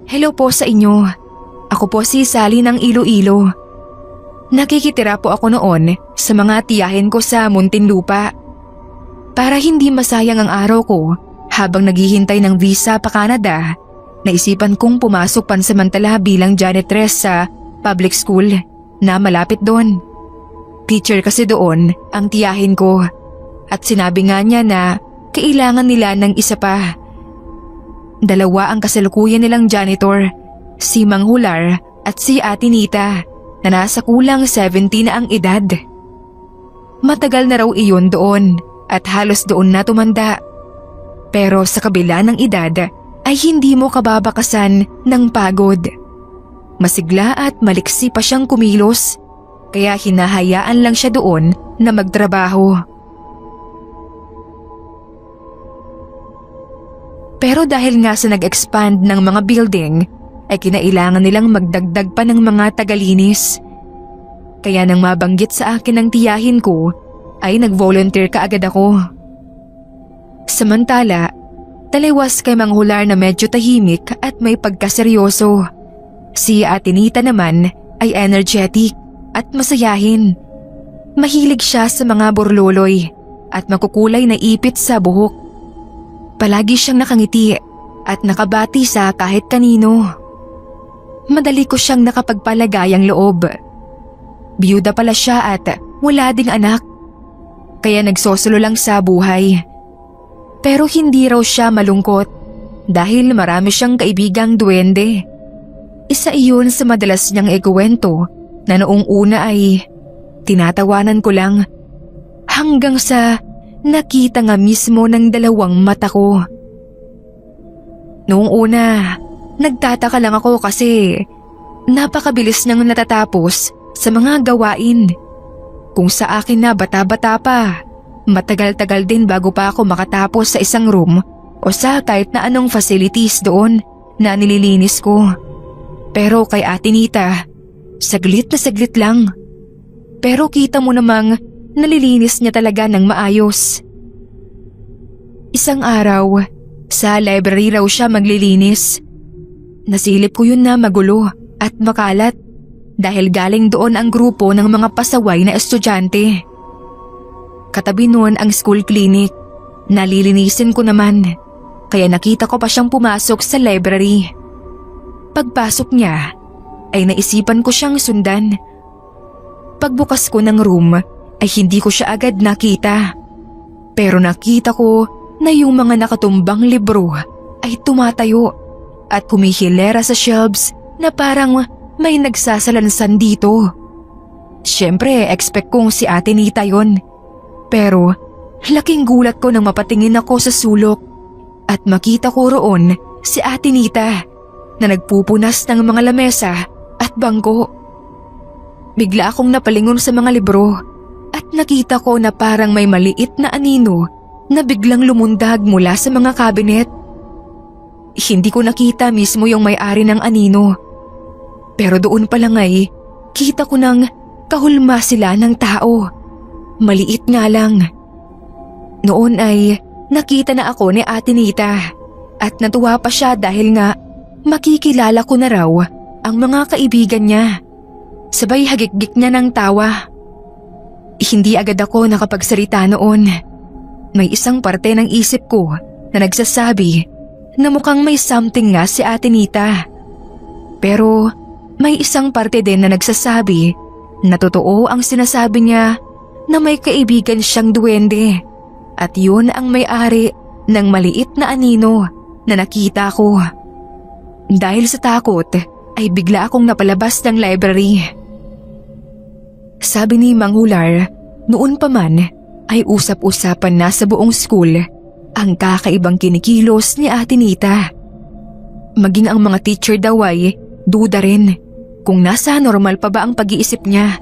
Hello po sa inyo. Ako po si Sally ng Iloilo. Nakikitira po ako noon sa mga tiyahin ko sa Muntinlupa. Para hindi masayang ang araw ko habang naghihintay ng visa pa Canada, naisipan kong pumasok pansamantala bilang janitress sa public school na malapit doon. Teacher kasi doon ang tiyahin ko at sinabi nga niya na kailangan nila ng isa pa. Dalawa ang kasalukuyan nilang janitor, si Mang Hular at si Ate Nita na nasa kulang 70 na ang edad. Matagal na raw iyon doon at halos doon na tumanda. Pero sa kabila ng edad ay hindi mo kababakasan ng pagod. Masigla at maliksi pa siyang kumilos, kaya hinahayaan lang siya doon na magtrabaho. Pero dahil nga sa nag-expand ng mga building, ay kinailangan nilang magdagdag pa ng mga tagalinis. Kaya nang mabanggit sa akin ng tiyahin ko, ay nag-volunteer kaagad ako. Samantala, taliwas kay Mang Hular na medyo tahimik at may pagkaseryoso. Si Ate Nita naman ay energetic at masayahin. Mahilig siya sa mga borloloy at makukulay na ipit sa buhok. Palagi siyang nakangiti at nakabati sa kahit kanino. Madali ko siyang nakapagpalagayang loob. Biyuda pala siya at wala ding anak. Kaya nagsosolo lang sa buhay. Pero hindi raw siya malungkot dahil marami siyang kaibigang duwende. Isa iyon sa madalas niyang ikuwento na noong una ay tinatawanan ko lang hanggang sa nakita nga mismo ng dalawang mata ko. Noong una, nagtataka lang ako kasi napakabilis niyang natatapos sa mga gawain. Kung sa akin na bata-bata pa, matagal-tagal din bago pa ako makatapos sa isang room o sa kahit na anong facilities doon na nililinis ko. Pero kay Ate Nita, saglit na saglit lang. Pero kita mo namang nalilinis niya talaga ng maayos. Isang araw, sa library raw siya maglilinis. Nasilip ko yun na magulo at makalat dahil galing doon ang grupo ng mga pasaway na estudyante. Katabi noon ang school clinic. Nalilinisin ko naman, kaya nakita ko pa siyang pumasok sa library. Pagpasok niya, ay naisipan ko siyang sundan. Pagbukas ko ng room, ay hindi ko siya agad nakita. Pero nakita ko na yung mga nakatumbang libro ay tumatayo at kumihilera sa shelves na parang may nagsasalansan dito. Siyempre, expect kong si Ate Nita yon. Pero laking gulat ko nang mapatingin ako sa sulok at makita ko roon si Ate Nita na nagpupunas ng mga lamesa at bangko. Bigla akong napalingon sa mga libro at nakita ko na parang may maliit na anino na biglang lumundag mula sa mga kabinet. Hindi ko nakita mismo yung may-ari ng anino. Pero doon pa lang ay kita ko nang kahulma sila ng tao. Maliit nga lang. Noon ay nakita na ako ni Ate Nita at natuwa pa siya dahil nga makikilala ko na raw ang mga kaibigan niya. Sabay hagikgik niya ng tawa. Hindi agad ako nakapagsalita noon. May isang parte ng isip ko na nagsasabi na mukhang may something nga si Ate Nita. Pero may isang parte din na nagsasabi na totoo ang sinasabi niya na may kaibigan siyang duwende at yun ang may-ari ng maliit na anino na nakita ko. Dahil sa takot ay bigla akong napalabas ng library. Sabi ni Mang Hular, noon pa man ay usap-usapan na sa buong school ang kakaibang kinikilos ni Ate Nita. Maging ang mga teacher daw ay duda rin kung nasa normal pa ba ang pag-iisip niya.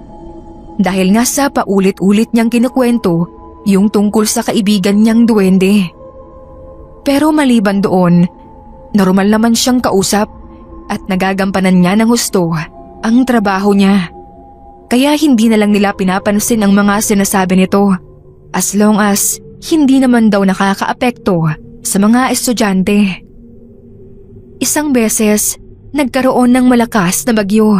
Dahil nga sa paulit-ulit niyang kinukwento yung tungkol sa kaibigan niyang duwende. Pero maliban doon, normal naman siyang kausap at nagagampanan niya ng husto ang trabaho niya. Kaya hindi na lang nila pinapansin ang mga sinasabi nito as long as hindi naman daw nakakaapekto sa mga estudyante. Isang beses nagkaroon ng malakas na bagyo.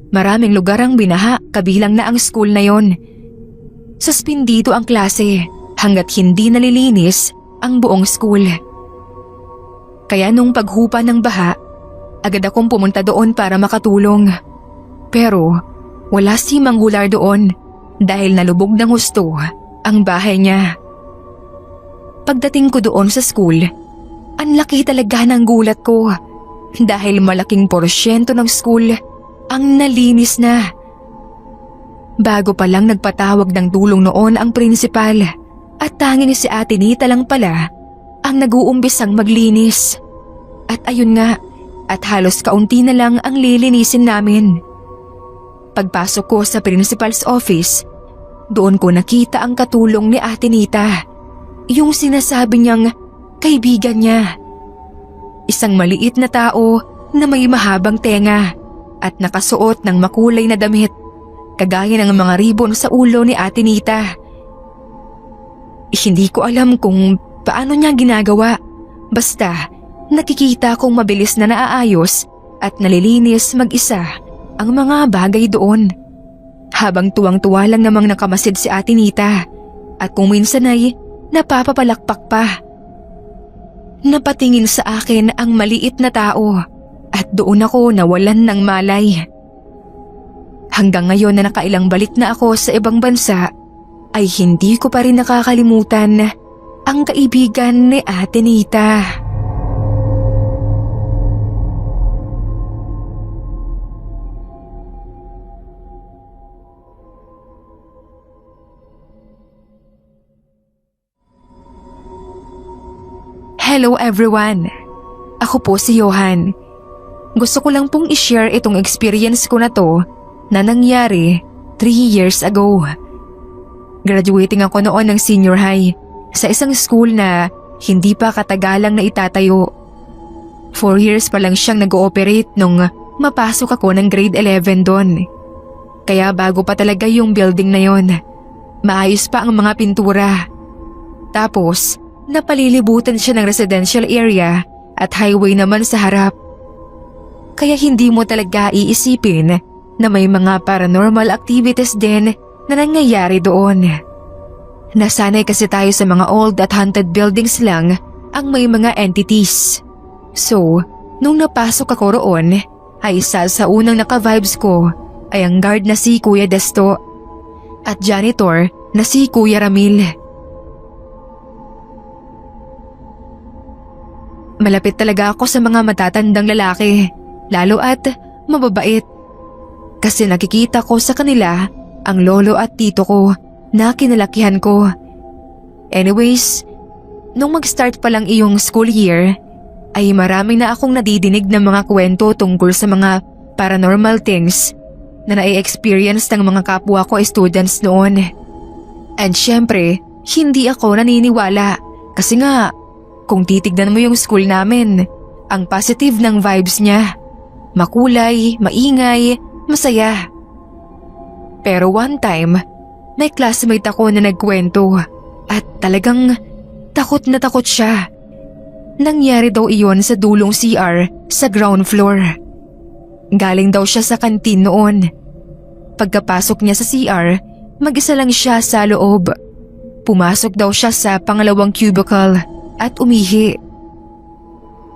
Maraming lugar ang binaha, kabilang na ang school na yon. Suspindido ang klase hanggat hindi nalilinis ang buong school. Kaya nung paghupa ng baha, agad akong pumunta doon para makatulong. Pero wala si Mang Hular doon dahil nalubog ng husto ang bahay niya. Pagdating ko doon sa school, ang laki talaga ng gulat ko dahil malaking porsyento ng school ang nalinis na. Bago pa lang nagpatawag ng tulong noon ang prinsipal at tanging si Ate Nita lang pala ang nag-uumbisang maglinis. At ayun nga, at halos kaunti na lang ang lilinisin namin. Pagpasok ko sa principal's office, doon ko nakita ang katulong ni Ate Nita, yung sinasabi niyang kaibigan niya. Isang maliit na tao na may mahabang tenga at nakasuot ng makulay na damit, kagaya ng mga ribon sa ulo ni Ate Nita. Hindi ko alam kung paano niya ginagawa. Basta nakikita kong mabilis na naaayos at nalilinis mag-isa ang mga bagay doon. Habang tuwang-tuwa lang namang nakamasid si Ate Nita at kung minsan ay napapapalakpak pa. Napatingin sa akin ang maliit na tao at doon ako nawalan ng malay. Hanggang ngayon na nakailang balik na ako sa ibang bansa, ay hindi ko pa rin nakakalimutan ang kaibigan ni Ate Nita. Hello everyone! Ako po si Johan. Gusto ko lang pong i-share itong experience ko na to na nangyari 3 years ago. Graduating ako noon ng senior high sa isang school na hindi pa katagalang na itatayo. 4 years pa lang siyang nag-ooperate nung mapasok ako ng grade 11 doon. Kaya bago pa talaga yung building na yon. Maayos pa ang mga pintura. Tapos, napalilibutan siya ng residential area at highway naman sa harap. Kaya hindi mo talaga iisipin na may mga paranormal activities din na nangyayari doon. Nasanay kasi tayo sa mga old at haunted buildings lang ang may mga entities. So, nung napasok ako roon, ay isa sa unang naka-vibes ko ay ang guard na si Kuya Desto at janitor na si Kuya Ramil. Malapit talaga ako sa mga matatandang lalaki, lalo at mababait. Kasi nakikita ko sa kanila ang lolo at tito ko na kinalakihan ko. Anyways, nung mag-start pa lang iyong school year, ay marami na akong nadidinig ng mga kwento tungkol sa mga paranormal things na nai-experience ng mga kapwa ko students noon. And syempre, hindi ako naniniwala kasi nga, kung titignan mo yung school namin, ang positive ng vibes niya. Makulay, maingay, masaya. Pero one time, may classmate ako na nagkwento at talagang takot na takot siya. Nangyari daw iyon sa dulong CR sa ground floor. Galing daw siya sa kantin noon. Pagkapasok niya sa CR, mag-isa lang siya sa loob. Pumasok daw siya sa pangalawang cubicle at umihi.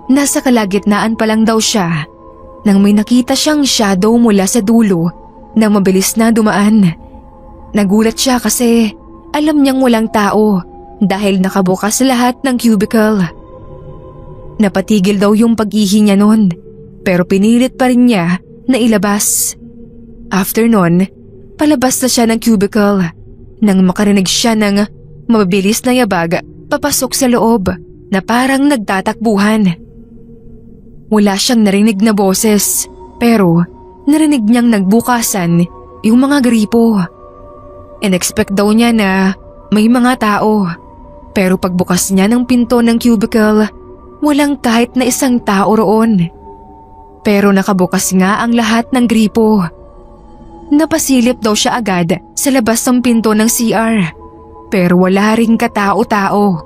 Nasa kalagitnaan pa lang daw siya nang may nakita siyang shadow mula sa dulo na mabilis na dumaan. Nagulat siya kasi alam niyang walang tao dahil nakabukas lahat ng cubicle. Napatigil daw yung pag-ihi niya noon pero pinilit pa rin niya na ilabas. After nun, palabas na siya ng cubicle nang makarinig siya ng mabilis na yabag papasok sa loob na parang nagtatakbuhan. Wala siyang narinig na boses pero narinig niyang nagbukasan yung mga gripo. In-expect daw niya na may mga tao pero pagbukas niya ng pinto ng cubicle, walang kahit na isang tao roon. Pero nakabukas nga ang lahat ng gripo. Napasilip daw siya agad sa labas ng pinto ng CR pero wala ring katao-tao.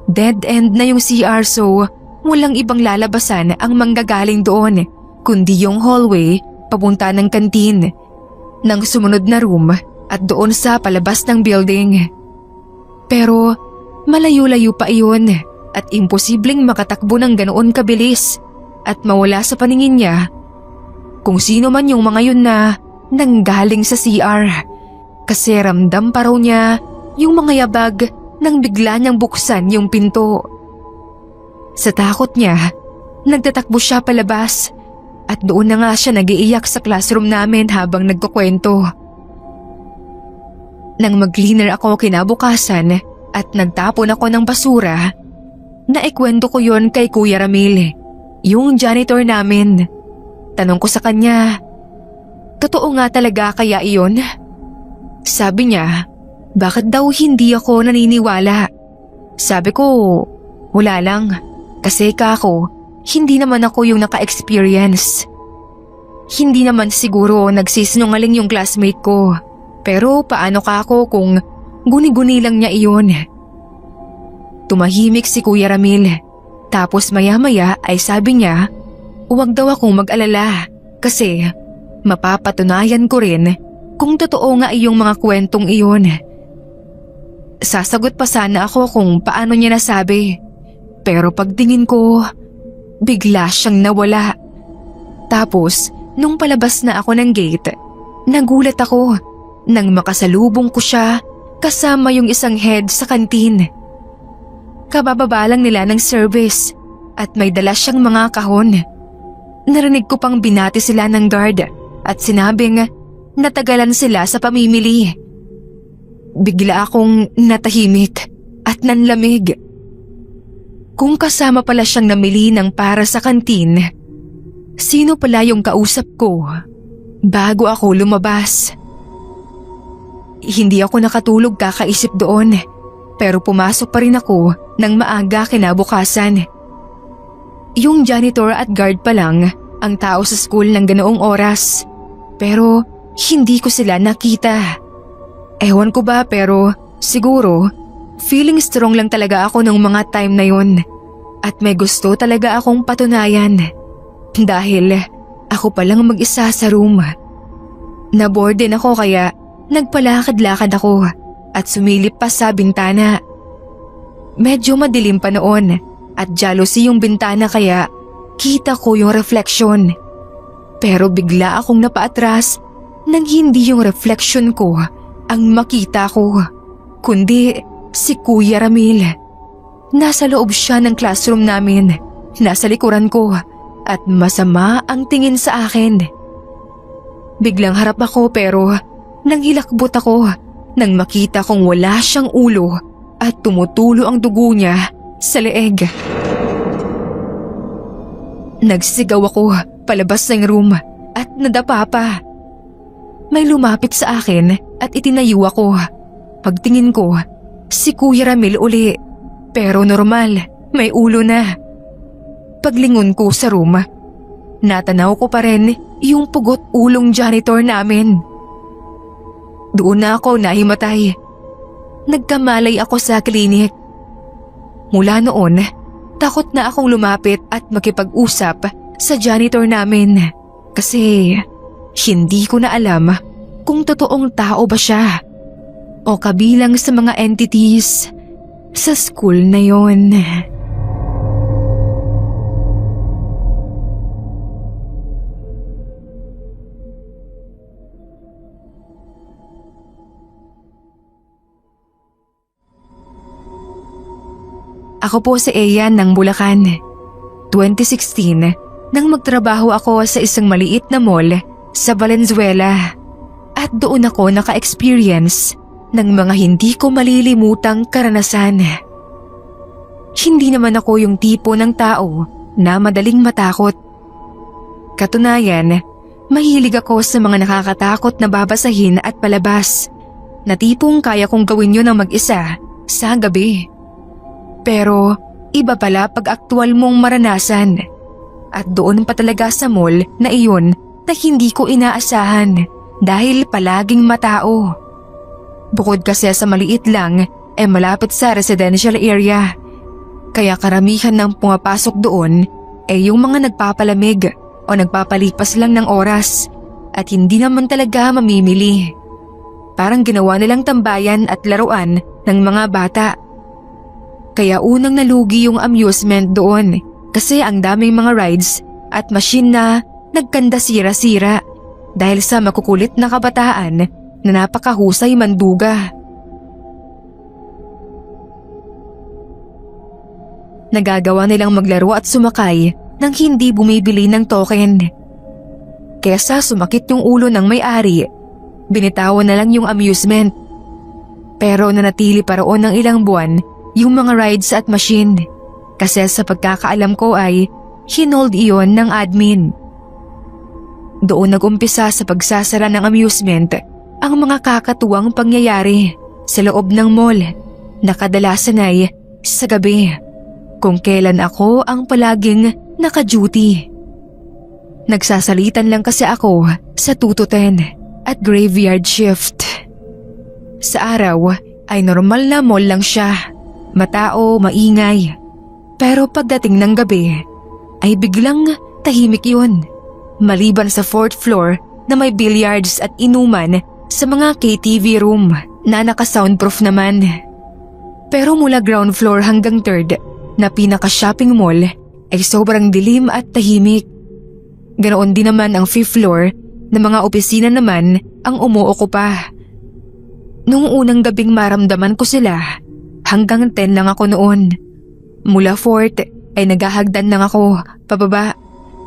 Dead end na yung CR so walang ibang lalabasan ang manggagaling doon, kundi yung hallway papunta ng kantin, ng sumunod na room at doon sa palabas ng building. Pero malayo-layo pa iyon at imposibleng makatakbo ng ganoon kabilis at mawala sa paningin niya kung sino man yung mga yun na nanggaling sa CR, kasi ramdam pa raw niya yung mga yabag nang bigla niyang buksan yung pinto. Sa takot niya, nagtatakbo siya palabas at doon na nga siya nag-iiyak sa classroom namin habang nagkukwento. Nang mag-cleaner ako kinabukasan at nagtapon ako ng basura, naikwento ko yon kay Kuya Ramil, yung janitor namin. Tanong ko sa kanya, totoo nga talaga kaya iyon? Sabi niya, bakit daw hindi ako naniniwala? Sabi ko, wala lang. Kasi kako, hindi naman ako yung naka-experience. Hindi naman siguro nagsisinungaling yung classmate ko. Pero paano ka ako kung guni-guni lang niya iyon? Tumahimik si Kuya Ramil. Tapos maya-maya ay sabi niya, huwag daw akong mag-alala kasi mapapatunayan ko rin kung totoo nga iyong mga kwentong iyon. Sasagot pa sana ako kung paano niya nasabi. Pero pagtingin ko, bigla siyang nawala. Tapos, nung palabas na ako ng gate, nagulat ako nang makasalubong ko siya kasama yung isang head sa kantin. Kabababa lang nila ng service at may dala siyang mga kahon. Narinig ko pang binati sila ng guard at sinabing natagalan sila sa pamimili. Bigla akong natahimik at nanlamig. Kung kasama pala siyang namili ng para sa kantin, sino pala yung kausap ko bago ako lumabas? Hindi ako nakatulog kakaisip doon, pero pumasok pa rin ako ng maaga kinabukasan. Yung janitor at guard pa lang ang tao sa school ng ganoong oras, pero hindi ko sila nakita. Ewan ko ba, pero siguro feeling strong lang talaga ako ng mga time na yun at may gusto talaga akong patunayan dahil ako palang mag-isa sa room. Naboard din ako kaya nagpalakad-lakad ako at sumilip pa sa bintana. Medyo madilim pa noon at jealousy yung bintana kaya kita ko yung reflection. Pero bigla akong napaatras nang hindi yung reflection ko ang makita ko, kundi si Kuya Ramil. Nasa loob siya ng classroom namin, nasa likuran ko at masama ang tingin sa akin. Biglang harap ako pero nang hilakbot ako nang makita kong wala siyang ulo at tumutulo ang dugo niya sa leeg. Nagsigaw ako palabas ng room at nadapa pa. May lumapit sa akin at itinayo ako. Pagtingin ko, si Kuya Ramil uli, pero normal, may ulo na. Paglingon ko sa room, natanaw ko pa rin yung pugot ulong janitor namin. Doon na ako nahimatay. Nagkamalay ako sa klinik. Mula noon, takot na akong lumapit at makipag-usap sa janitor namin kasi hindi ko na alam kung totoong tao ba siya o kabilang sa mga entities sa school na yon. Ako po si Eyan ng Bulacan. 2016, nang magtrabaho ako sa isang maliit na mall sa Valenzuela. At doon ako naka-experience ng mga hindi ko malilimutang karanasan. Hindi naman ako yung tipo ng tao na madaling matakot. Katunayan, mahilig ako sa mga nakakatakot na babasahin at palabas na tipong kaya kong gawin yun ng mag-isa sa gabi. Pero iba pala pag aktwal mong maranasan. At doon pa talaga sa mall na iyon na hindi ko inaasahan dahil palaging matao. Bukod kasi sa maliit lang, malapit sa residential area. Kaya karamihan ng pumapasok doon ay yung mga nagpapalamig o nagpapalipas lang ng oras at hindi naman talaga mamimili. Parang ginawa nilang tambayan at laruan ng mga bata. Kaya unang nalugi yung amusement doon kasi ang daming mga rides at machine na nagkanda sira-sira dahil sa makukulit na kabataan na napakahusay manduga. Nagagawa nilang maglaro at sumakay nang hindi bumibili ng token. Kesa sumakit yung ulo ng may-ari, binitawan na lang yung amusement. Pero nanatili pa roon ng ilang buwan yung mga rides at machine kasi sa pagkakaalam ko ay hinold iyon ng admin. Doon nagumpisa sa pagsasara ng amusement ang mga kakatuwang pangyayari sa loob ng mall na kadalasan ay sa gabi kung kailan ako ang palaging naka-duty. Nagsasalitan lang kasi ako sa 2 to 10 at graveyard shift. Sa araw ay normal na mall lang siya, matao, maingay. Pero pagdating ng gabi ay biglang tahimik yun. Maliban sa 4th floor na may billiards at inuman sa mga KTV room na naka-soundproof naman. Pero mula ground floor hanggang 3rd na pinaka-shopping mall ay sobrang dilim at tahimik. Ganoon din naman ang 5th floor na mga opisina naman ang umuokupa. Noong unang gabing maramdaman ko sila, hanggang 10 lang ako noon. Mula 4th ay naghahagdan lang ako pababa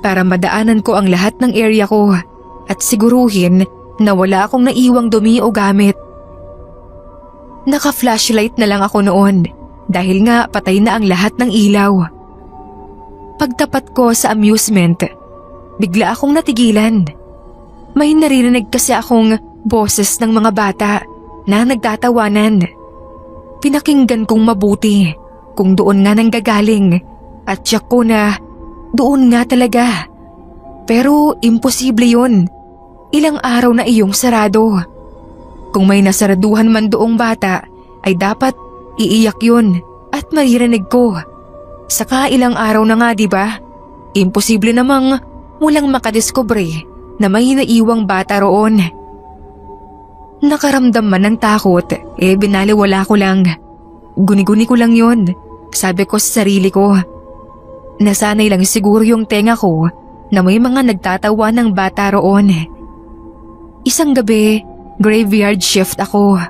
para madaanan ko ang lahat ng area ko at siguruhin na wala akong naiwang dumi o gamit. Naka-flashlight na lang ako noon dahil nga patay na ang lahat ng ilaw. Pagtapat ko sa amusement, bigla akong natigilan. May naririnig kasi akong boses ng mga bata na nagtatawanan. Pinakinggan kong mabuti kung doon nga nanggagaling at tiyak ko na doon nga talaga. Pero imposible yun. Ilang araw na iyong sarado. Kung may nasaraduhan man doong bata ay dapat iiyak yun at maririnig ko. Saka ilang araw na nga, diba? Imposible namang walang makadiskubre na may naiwang bata roon. Nakaramdam man ng takot, binaliwala ko lang. Guni-guni ko lang yun, sabi ko sa sarili ko. Nasanay lang siguro yung tenga ko na may mga nagtatawa ng bata roon. Isang gabi, graveyard shift ako.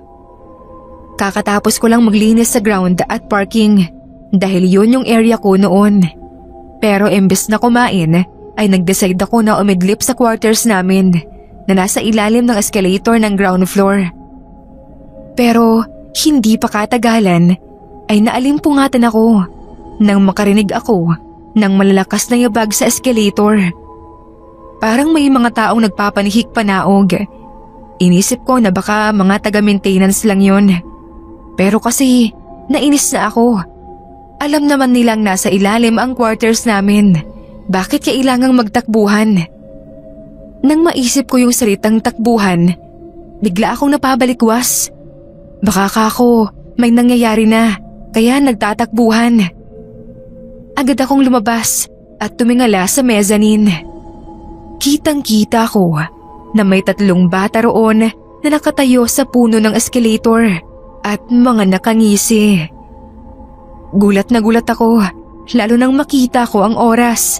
Kakatapos ko lang maglinis sa ground at parking dahil yun yung area ko noon. Pero imbes na kumain ay nag-decide ako na umidlip sa quarters namin na nasa ilalim ng escalator ng ground floor. Pero hindi pa katagalan ay naalimpungatan ako nang makarinig ako ng malalakas na yabag sa escalator. Parang may mga taong nagpapanihik panaog. Inisip ko na baka mga taga-maintenance lang yun. Pero kasi nainis na ako. Alam naman nilang nasa ilalim ang quarters namin. Bakit kailangang magtakbuhan? Nang maisip ko yung salitang takbuhan, bigla akong napabalikwas. Baka kako may nangyayari na kaya nagtatakbuhan. Agad akong lumabas at tumingala sa mezzanine. Kitang-kita ko na may 3 bata roon na nakatayo sa puno ng escalator at mga nakangisi. Gulat na gulat ako, lalo nang makita ko ang oras.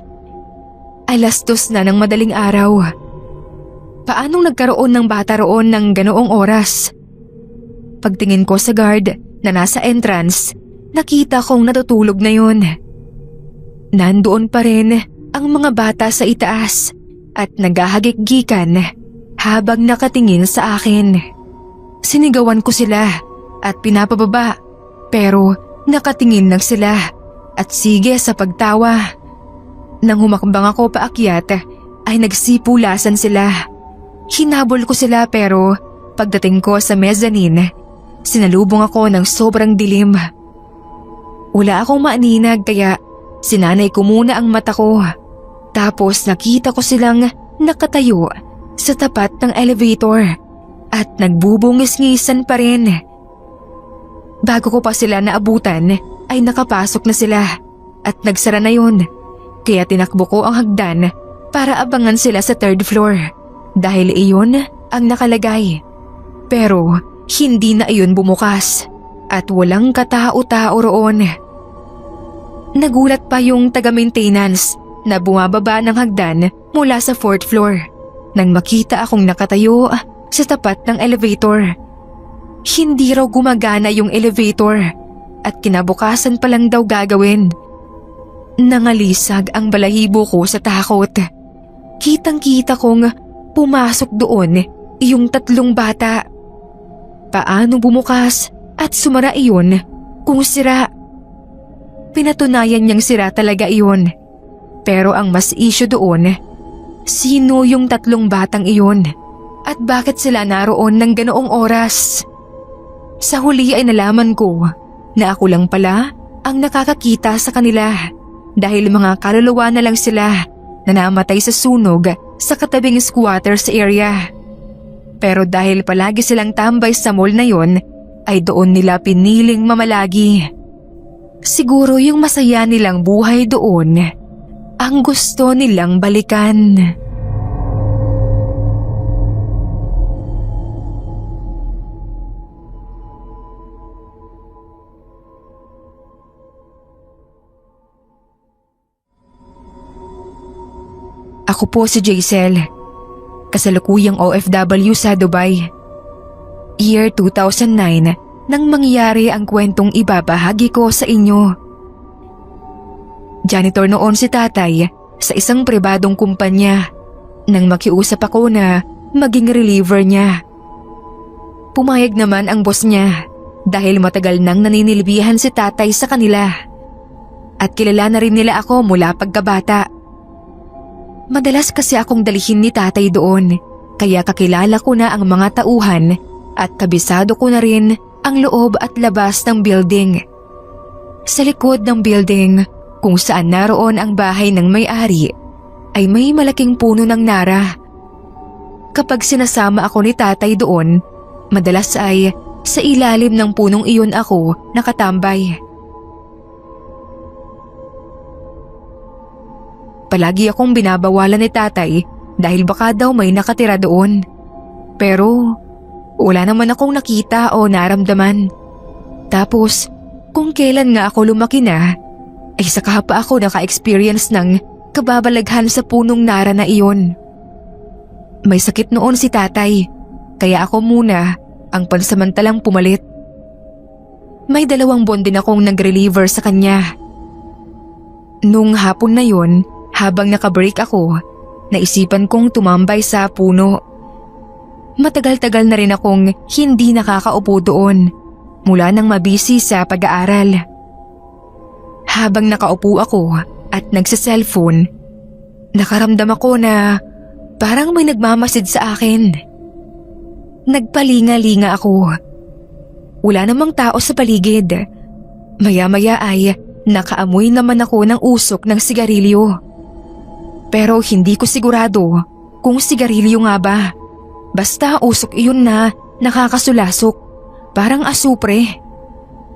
2:00 na ng madaling araw. Paanong nagkaroon ng bata roon ng ganoong oras? Pagtingin ko sa guard na nasa entrance, nakita kong natutulog na yun. Nandoon pa rin ang mga bata sa itaas at naghahagik-gikan habang nakatingin sa akin. Sinigawan ko sila at pinapababa pero nakatingin lang sila at sige sa pagtawa. Nang humakbang ako paakyat ay nagsipulasan sila. Hinabol ko sila pero pagdating ko sa mezzanine, sinalubong ako ng sobrang dilim. Wala akong maaninag kaya sinanay ko muna ang mata ko. Tapos nakita ko silang nakatayo sa tapat ng elevator at nagbubungis-ngisan pa rin. Bago ko pa sila naabutan ay nakapasok na sila at nagsara na yun. Kaya tinakbo ko ang hagdan para abangan sila sa 3rd floor dahil iyon ang nakalagay. Pero hindi na iyon bumukas at walang katao-tao roon. Nagulat pa yung taga-maintenance na bumababa ng hagdan mula sa 4th floor nang makita akong nakatayo sa tapat ng elevator. Hindi raw gumagana yung elevator at kinabukasan pa lang daw gagawin. Nangalisag ang balahibo ko sa takot. Kitang-kita kong pumasok doon yung 3 bata. Paano bumukas at sumara iyon kung sira? Pinatunayan niyang sira talaga iyon. Pero ang mas issue doon, sino yung 3 batang iyon at bakit sila naroon ng ganoong oras? Sa huli ay nalaman ko na ako lang pala ang nakakakita sa kanila dahil mga kaluluwa na lang sila na namatay sa sunog sa katabing squatters area. Pero dahil palagi silang tambay sa mall na yon, ay doon nila piniling mamalagi. Siguro yung masaya nilang buhay doon ang gusto nilang balikan. Ako po si Jaisel, kasalukuyang OFW sa Dubai. Year 2009 nang mangyari ang kwentong ibabahagi ko sa inyo. Janitor noon si tatay sa isang pribadong kumpanya nang makiusap ako na maging reliever niya. Pumayag naman ang boss niya dahil matagal nang naninilbihan si tatay sa kanila at kilala na rin nila ako mula pagkabata. Madalas kasi akong dalhin ni tatay doon kaya kakilala ko na ang mga tauhan at kabisado ko na rin ang loob at labas ng building. Sa likod ng building kung saan naroon ang bahay ng may-ari ay may malaking puno ng nara. Kapag sinasama ako ni tatay doon, madalas ay sa ilalim ng punong iyon ako nakatambay. Palagi akong binabawalan ni tatay dahil baka daw may nakatira doon. Pero wala naman akong nakita o naramdaman. Tapos kung kailan nga ako lumaki na, ay saka pa ako naka-experience ng kababalaghan sa punong nara na iyon. May sakit noon si tatay, kaya ako muna ang pansamantalang pumalit. May 2 buwan din akong nag-reliever sa kanya. Nung hapon na yon, habang nakabreak ako, naisipan kong tumambay sa puno. Matagal-tagal na rin akong hindi nakakaupo doon mula nang mabisi sa pag-aaral. Habang nakaupo ako at nagsa-cellphone, nakaramdam ako na parang may nagmamasid sa akin. Nagpalinga-linga ako. Wala namang tao sa paligid. Maya-maya ay nakaamoy naman ako ng usok ng sigarilyo. Pero hindi ko sigurado kung sigarilyo nga ba. Basta usok iyon na nakakasulasok, parang asupre.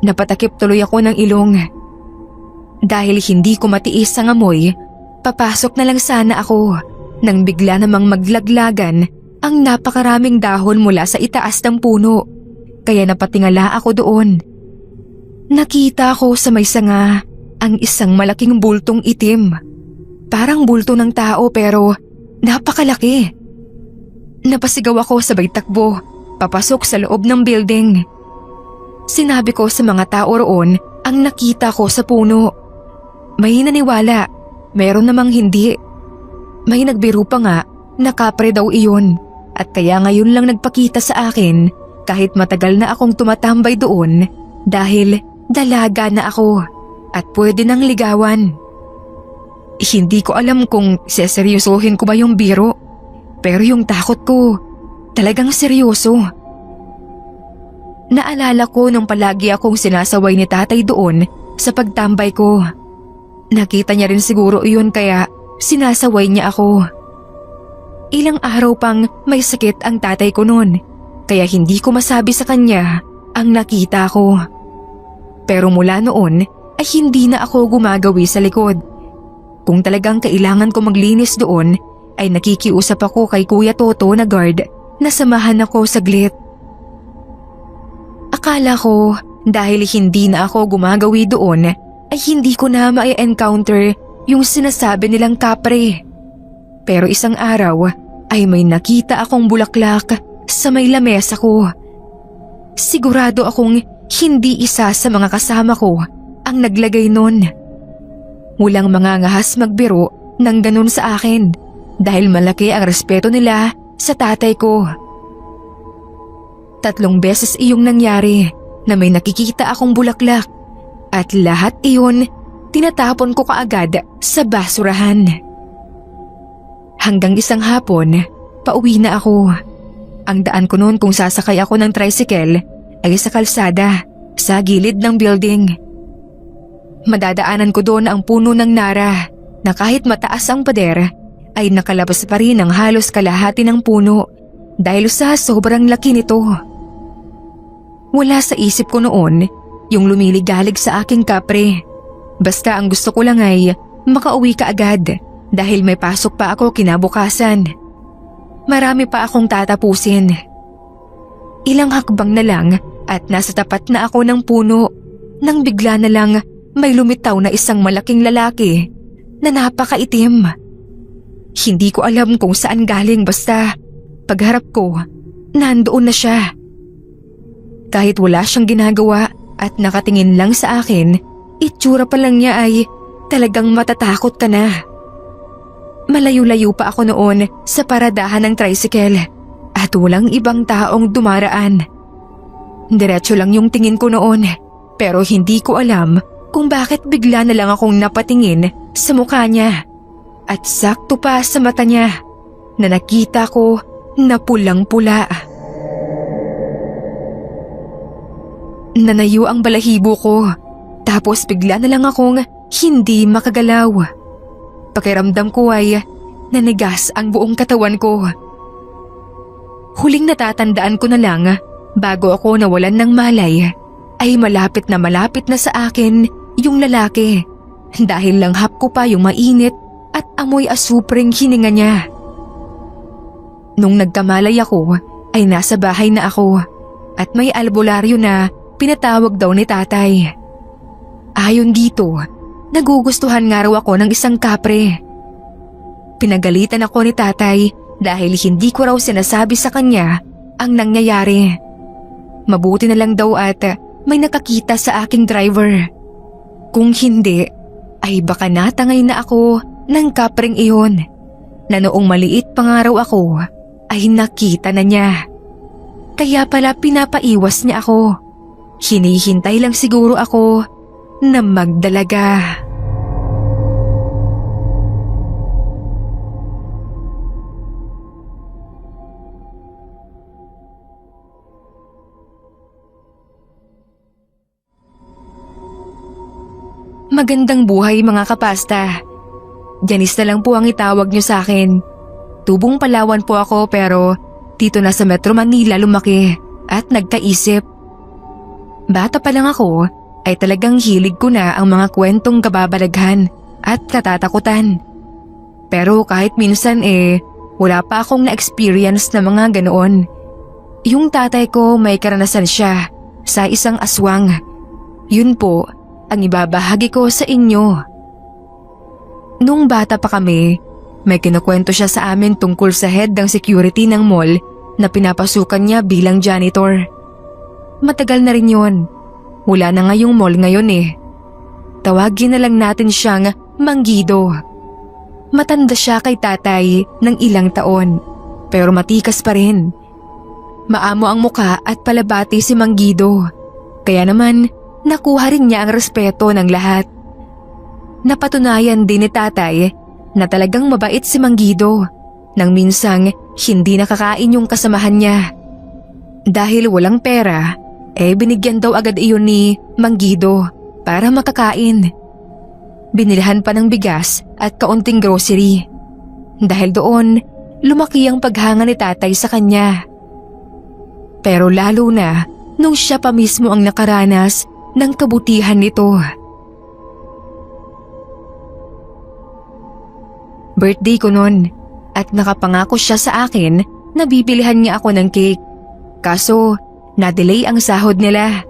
Napatakip tuloy ako ng ilong. Dahil hindi ko matiis ang amoy, papasok na lang sana ako nang bigla namang maglaglagan ang napakaraming dahon mula sa itaas ng puno. Kaya napatingala ako doon. Nakita ko sa may sanga ang isang malaking bultong itim. Parang bulto ng tao pero napakalaki. Napasigaw ako sabay takbo, papasok sa loob ng building. Sinabi ko sa mga tao roon ang nakita ko sa puno. May naniwala, meron namang hindi. May nagbiro pa nga na kapre daw iyon at kaya ngayon lang nagpakita sa akin kahit matagal na akong tumatambay doon dahil dalaga na ako at pwede nang ligawan. Hindi ko alam kung seseryosohin ko ba yung biro, pero yung takot ko talagang seryoso. Naalala ko nung palagi akong sinasaway ni tatay doon sa pagtambay ko. Nakita niya rin siguro iyon kaya sinasaway niya ako. Ilang araw pang may sakit ang tatay ko noon, kaya hindi ko masabi sa kanya ang nakita ko. Pero mula noon ay hindi na ako gumagawi sa likod. Kung talagang kailangan ko maglinis doon, ay nakikiusap ako kay Kuya Toto na guard na samahan ako saglit. Akala ko dahil hindi na ako gumagawi doon ay hindi ko na ma-encounter yung sinasabi nilang kapre. Pero isang araw ay may nakita akong bulaklak sa may lamesa ko. Sigurado akong hindi isa sa mga kasama ko ang naglagay nun. Walang mangangahas magbiro ng ganun sa akin dahil malaki ang respeto nila sa tatay ko. 3 beses iyong nangyari na may nakikita akong bulaklak at lahat iyon tinatapon ko kaagad sa basurahan. Hanggang isang hapon, pauwi na ako. Ang daan ko noon kung sasakay ako ng tricycle ay sa kalsada sa gilid ng building. Madadaanan ko doon ang puno ng nara na kahit mataas ang pader ay nakalabas pa rin ang halos kalahati ng puno dahil sa sobrang laki nito. Wala sa isip ko noon yung lumiligalig sa aking kapre. Basta ang gusto ko lang ay makauwi ka agad dahil may pasok pa ako kinabukasan. Marami pa akong tatapusin. Ilang hakbang na lang at nasa tapat na ako ng puno nang bigla na lang may lumitaw na isang malaking lalaki na napakaitim. Hindi ko alam kung saan galing basta pagharap ko, nandoon na siya. Kahit wala siyang ginagawa at nakatingin lang sa akin, itsura pa lang niya ay talagang matatakot ka na. Malayo-layo pa ako noon sa paradahan ng tricycle at walang ibang taong dumaraan. Diretso lang yung tingin ko noon pero hindi ko alam kung bakit bigla na lang akong napatingin sa mukha niya at sakto pa sa mata niya na nakita ko na pulang-pula. Nanayo ang balahibo ko tapos bigla na lang akong hindi makagalaw. Pakiramdam ko ay nanigas ang buong katawan ko. Huling natatandaan ko na lang bago ako nawalan ng malay ay malapit na sa akin yung lalaki dahil langhap ko pa yung mainit at amoy asupreng hininga niya. Nung nagkamalay ako ay nasa bahay na ako at may albularyo na pinatawag daw ni tatay. Ayon dito, nagugustuhan nga raw ako ng isang kapre. Pinagalitan ako ni tatay dahil hindi ko raw sinasabi sa kanya ang nangyayari. Mabuti na lang daw at may nakakita sa aking driver. Kung hindi, ay baka natangay na ako ng kapreng iyon na noong maliit pa nga raw ako ay nakita na niya. Kaya pala pinapaiwas niya ako. Hinihintay lang siguro ako na magdalaga. Magandang buhay mga kapasta. Janice na lang po ang itawag niyo sa akin. Tubong Palawan po ako pero dito na sa Metro Manila lumaki at nagkaisip. Bata pa lang ako ay talagang hilig ko na ang mga kwentong kababalaghan at katatakutan. Pero kahit minsan wala pa akong na-experience na mga ganoon. Yung tatay ko may karanasan siya sa isang aswang. Yun po ang ibabahagi ko sa inyo. Nung bata pa kami, may kinukwento siya sa amin tungkol sa head ng security ng mall na pinapasukan niya bilang janitor. Matagal na rin yun. Wala na ngayong mall ngayon Tawagin na lang natin siyang Manggido. Matanda siya kay tatay ng ilang taon, pero matikas pa rin. Maamo ang muka at palabati si Manggido, kaya naman nakuha rin niya ang respeto ng lahat. Napatunayan din ni tatay na talagang mabait si Manggido nang minsang hindi nakakain yung kasamahan niya. Dahil walang pera, binigyan daw agad iyon ni Manggido para makakain. Binilhan pa ng bigas at kaunting grocery. Dahil doon, lumaki ang paghanga ni tatay sa kanya. Pero lalo na nung siya pa mismo ang nakaranas ng kabutihan nito. Birthday ko nun at nakapangako siya sa akin na bibilihan niya ako ng cake. Kaso, na-delay ang sahod nila.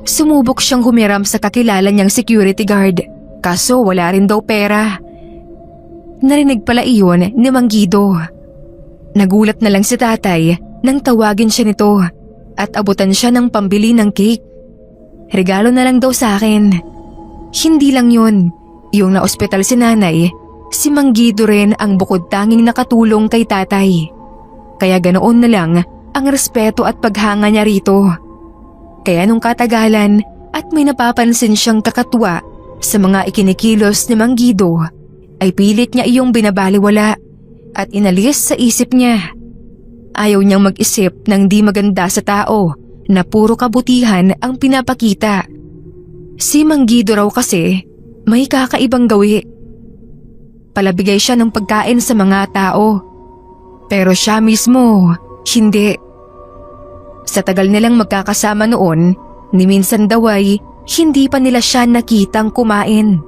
Sumubok siyang humiram sa kakilala niyang security guard, kaso wala rin daw pera. Narinig pala iyon ni Mang Guido. Nagulat na lang si tatay nang tawagin siya nito at abutan siya ng pambili ng cake. Regalo na lang daw sa akin. Hindi lang yun, yung na-ospital si nanay, si Mang Guido rin ang bukod tanging nakatulong kay tatay. Kaya ganoon na lang ang respeto at paghanga niya rito. Kaya nung katagalan at may napapansin siyang kakatuwa sa mga ikinikilos ni Mang Guido, ay pilit niya iyong binabaliwala at inalis sa isip niya. Ayaw niyang mag-isip ng di maganda sa tao na puro kabutihan ang pinapakita. Si Mang Guido raw kasi may kakaibang gawi. Palabigay siya ng pagkain sa mga tao, pero siya mismo hindi. Sa tagal nilang magkakasama noon, ni minsan daw ay hindi pa nila siya nakitang kumain.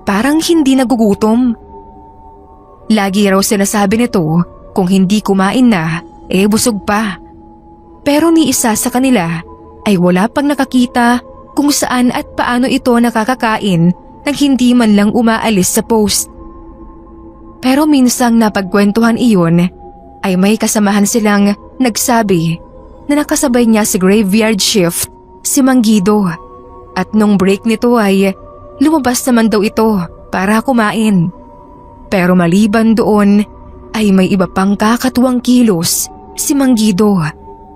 Parang hindi nagugutom. Lagi raw sinasabi nito kung hindi kumain na, busog pa. Pero ni isa sa kanila ay wala pang nakakita kung saan at paano ito nakakakain nang hindi man lang umaalis sa post. Pero minsang napagkwentuhan iyon ay may kasamahan silang nagsabi na nakasabay niya sa graveyard shift si Mang Guido at nung break nito ay lumabas naman daw ito para kumain. Pero maliban doon ay may iba pang kakatuwang kilos si Mang Guido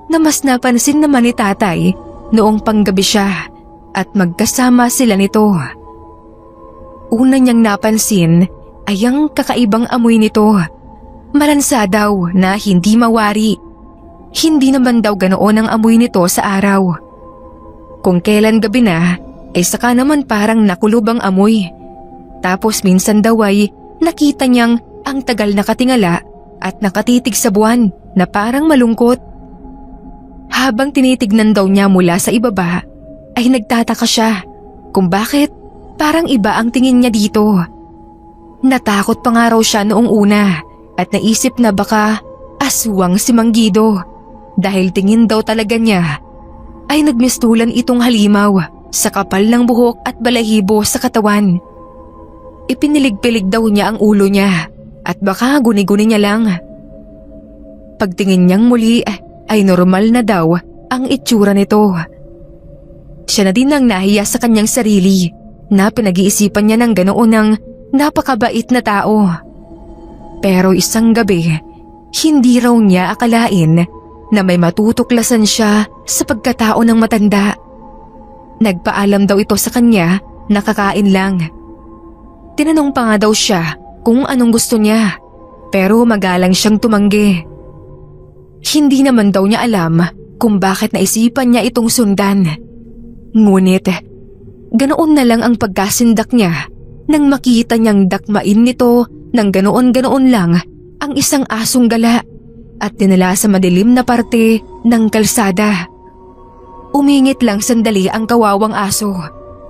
na mas napansin naman ni tatay noong panggabi siya at magkasama sila nito. Una niyang napansin ay ang kakaibang amoy nito. Malansa daw na hindi mawari. Hindi naman daw ganoon ang amoy nito sa araw. Kung kailan gabi na, ay saka naman parang nakulob ang amoy. Tapos minsan daw ay nakita niyang ang tagal nakatingala at nakatitig sa buwan na parang malungkot. Habang tinitignan daw niya mula sa ibaba, ay nagtataka siya kung bakit parang iba ang tingin niya dito. Natakot pa nga raw siya noong una at naisip na baka aswang si Mang Guido. Dahil tingin daw talaga niya ay nagmistulan itong halimaw sa kapal ng buhok at balahibo sa katawan. Ipinilig-pilig daw niya ang ulo niya at baka guni-guni niya lang. Pagtingin niyang muli ay normal na daw ang itsura nito. Siya na din ang nahiya sa kanyang sarili na pinag-iisipan niya ng ganoon ng napakabait na tao. Pero isang gabi, hindi raw niya akalain na may matutuklasan siya sa pagkatao ng matanda. Nagpaalam daw ito sa kanya na kakain lang. Tinanong pa nga daw siya kung anong gusto niya, pero magalang siyang tumanggi. Hindi naman daw niya alam kung bakit naisipan niya itong sundan. Ngunit, ganoon na lang ang pagkasindak niya nang makita niyang dakmain nito ng ganoon-ganoon lang ang isang asong gala at dinala sa madilim na parte ng kalsada. Umingit lang sandali ang kawawang aso,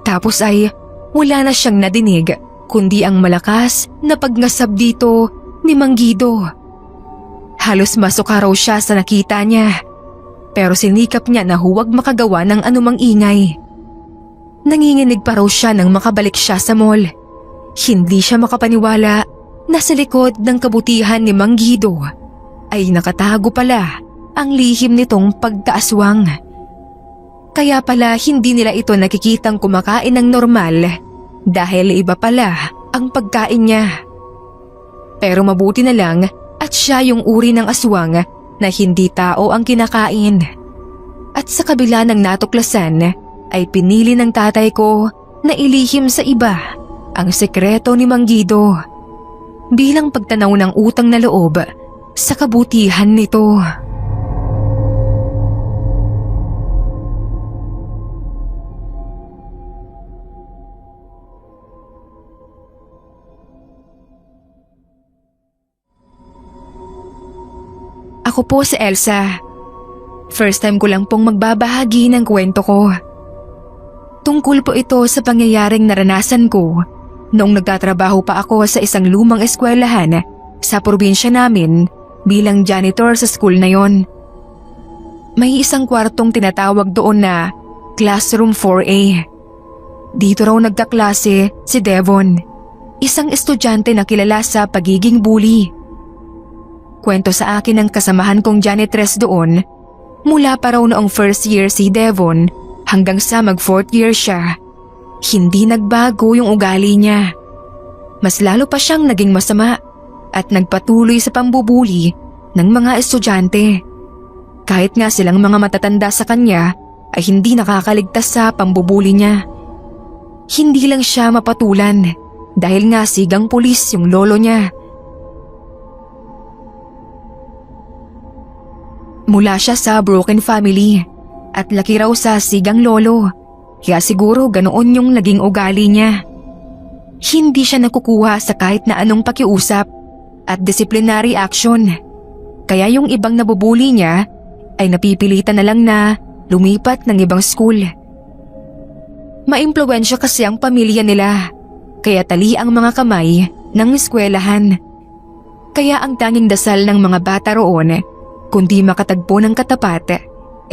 tapos ay wala na siyang nadinig kundi ang malakas na pagngasab dito ni Mang Guido. Halos masuka raw siya sa nakita niya, pero sinikap niya na huwag makagawa ng anumang ingay. Nanginginig pa raw siya nang makabalik siya sa mall. Hindi siya makapaniwala na sa likod ng kabutihan ni Mang Guido ay nakatago pala ang lihim nitong pagkaaswang. Kaya pala hindi nila ito nakikitang kumakain ng normal dahil iba pala ang pagkain niya. Pero mabuti na lang at siya yung uri ng aswang na hindi tao ang kinakain. At sa kabila ng natuklasan ay pinili ng tatay ko na ilihim sa iba ang sekreto ni Mang Guido bilang pagtanaw ng utang na loob sa kabutihan nito. Ako po si Elsa. First time ko lang pong magbabahagi ng kwento ko. Tungkol po ito sa pangyayaring naranasan ko noong nagtatrabaho pa ako sa isang lumang eskwelahan sa probinsya namin bilang janitor sa school na yon. May isang kwartong tinatawag doon na Classroom 4A. Dito raw nagkaklase si Devon, isang estudyante na kilala sa pagiging bully. Kwento sa akin ng kasamahan kong janitress doon, mula pa raw noong first year si Devon hanggang sa mag fourth year siya, hindi nagbago yung ugali niya. Mas lalo pa siyang naging masama at nagpatuloy sa pambubuli ng mga estudyante. Kahit nga silang mga matatanda sa kanya ay hindi nakakaligtas sa pambubuli niya. Hindi lang siya mapatulan dahil nga sigang pulis yung lolo niya. Mula siya sa broken family at laki raw sa sigang lolo, kaya siguro ganoon yung naging ugali niya. Hindi siya nakukuha sa kahit na anong pakiusap at disciplinary action, kaya yung ibang nabubuli niya ay napipilitan na lang na lumipat ng ibang school. Maimpluwensya kasi ang pamilya nila, kaya tali ang mga kamay ng eskwelahan. Kaya ang tanging dasal ng mga bata roon, kundi makatagpo ng katapat,